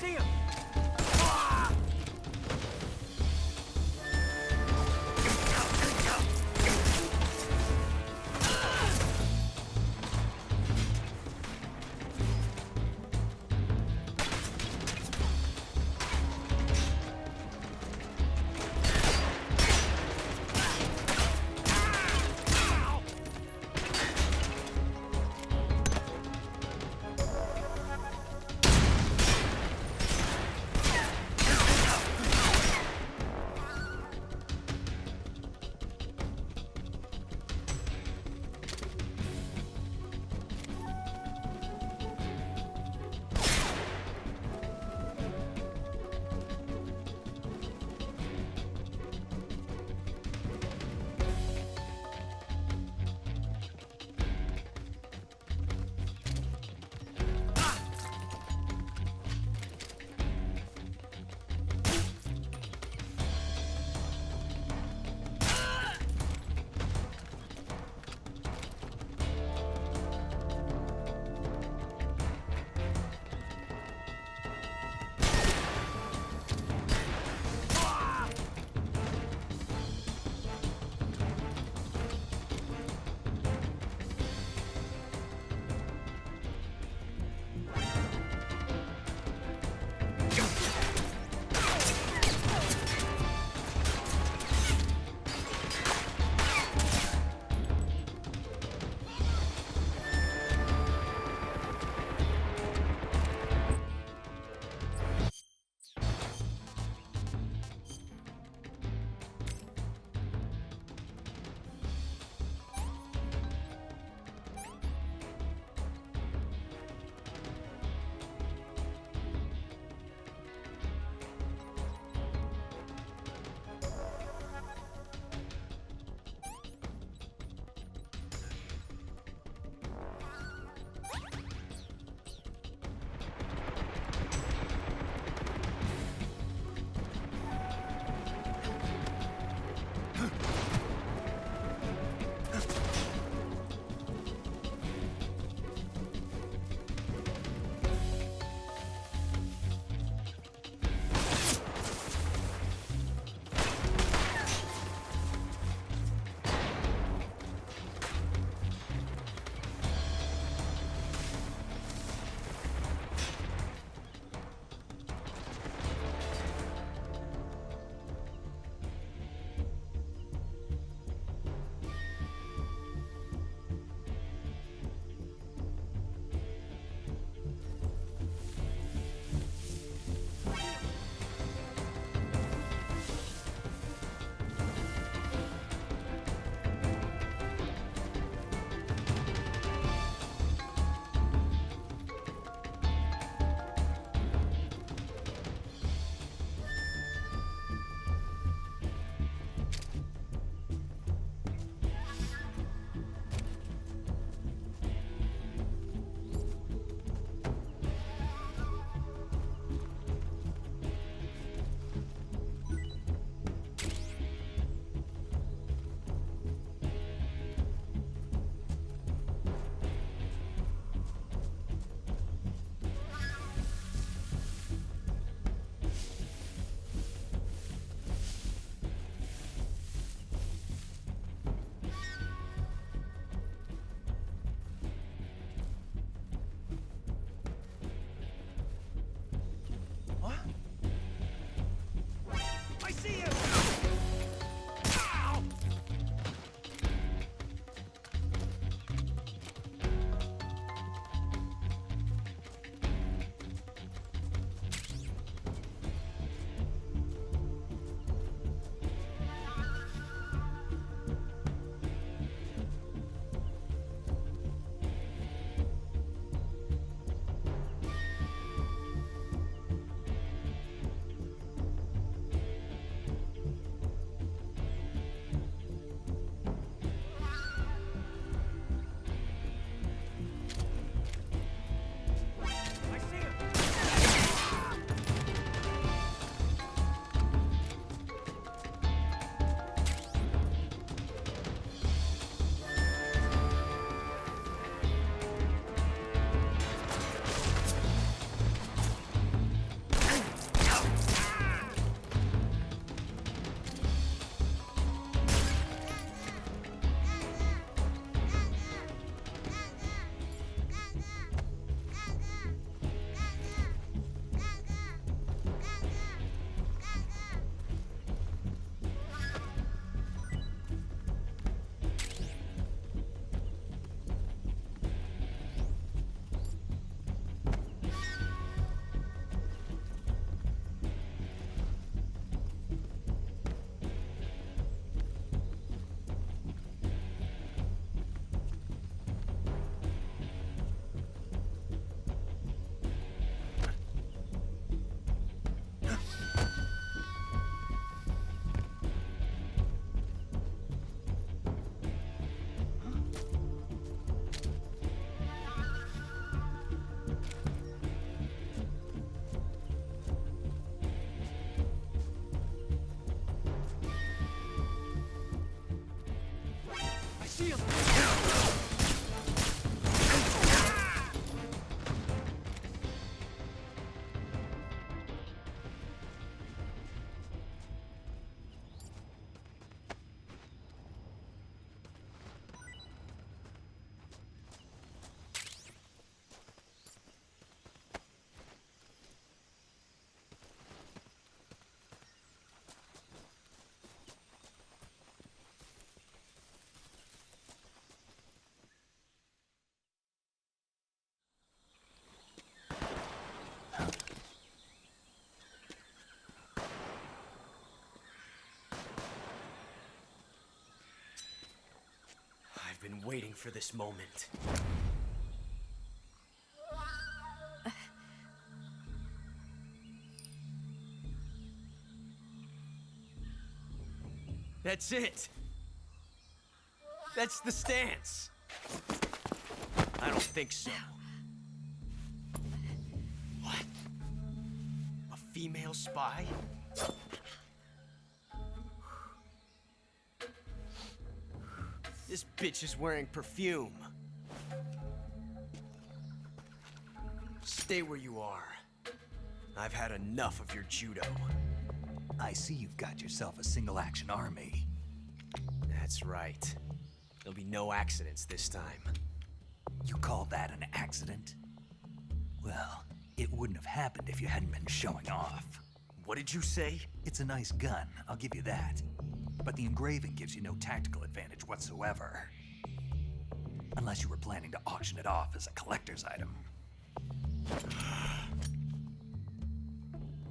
Speaker 7: see him! Shield! I've been waiting for this moment. That's it. That's the stance. I don't think so. What? A female spy? This bitch is wearing perfume. Stay where you are. I've had enough of your judo.
Speaker 4: I see you've got yourself a single-action army.
Speaker 7: That's right. There'll be no accidents this time.
Speaker 4: You call that an accident? Well, it wouldn't have happened if you hadn't been showing off.
Speaker 7: What did you say?
Speaker 4: It's a nice gun, I'll give you that. But the engraving gives you no tactical advantage whatsoever. Unless you were planning to auction it off as a collector's item.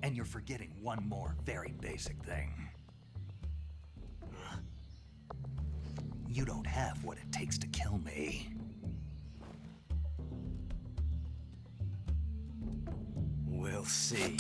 Speaker 4: And you're forgetting one more very basic thing. You don't have what it takes to kill me.
Speaker 7: We'll see.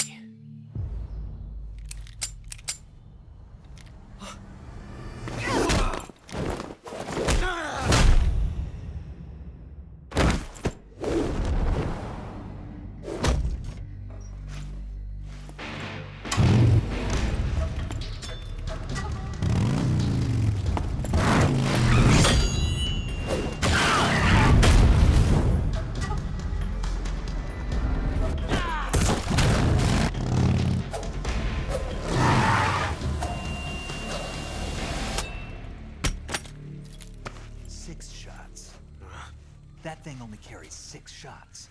Speaker 4: That thing only carries 6 shots.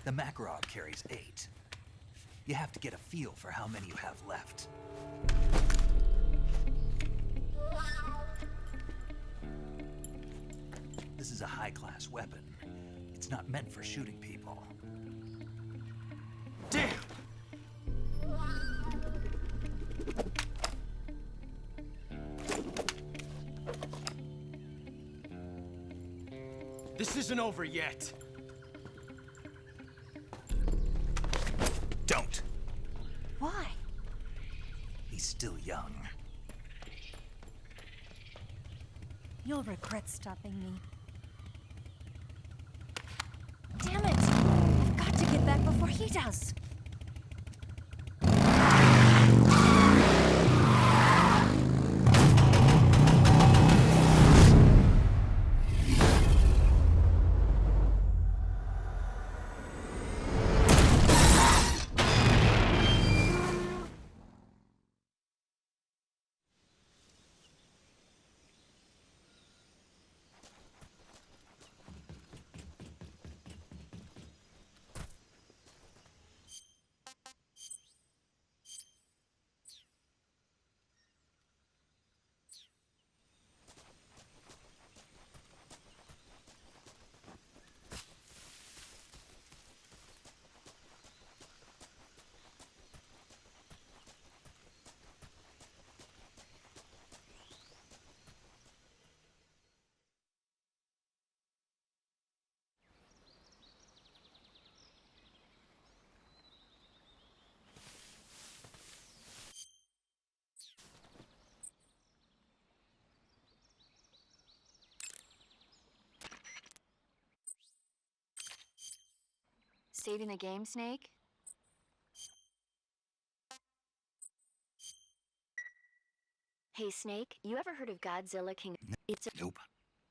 Speaker 4: The Makarov carries 8. You have to get a feel for how many you have left. This is a high-class weapon. It's not meant for shooting people.
Speaker 7: Damn! This isn't over yet.
Speaker 4: Don't.
Speaker 19: Why?
Speaker 4: He's still young.
Speaker 19: You'll regret stopping me. Damn it! I've got to get back before he does.
Speaker 13: Saving the game, Snake? Hey, Snake, you ever heard of Godzilla King? It's a...
Speaker 4: Nope.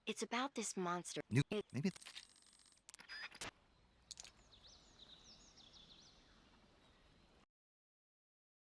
Speaker 13: It's about this monster.
Speaker 4: Maybe.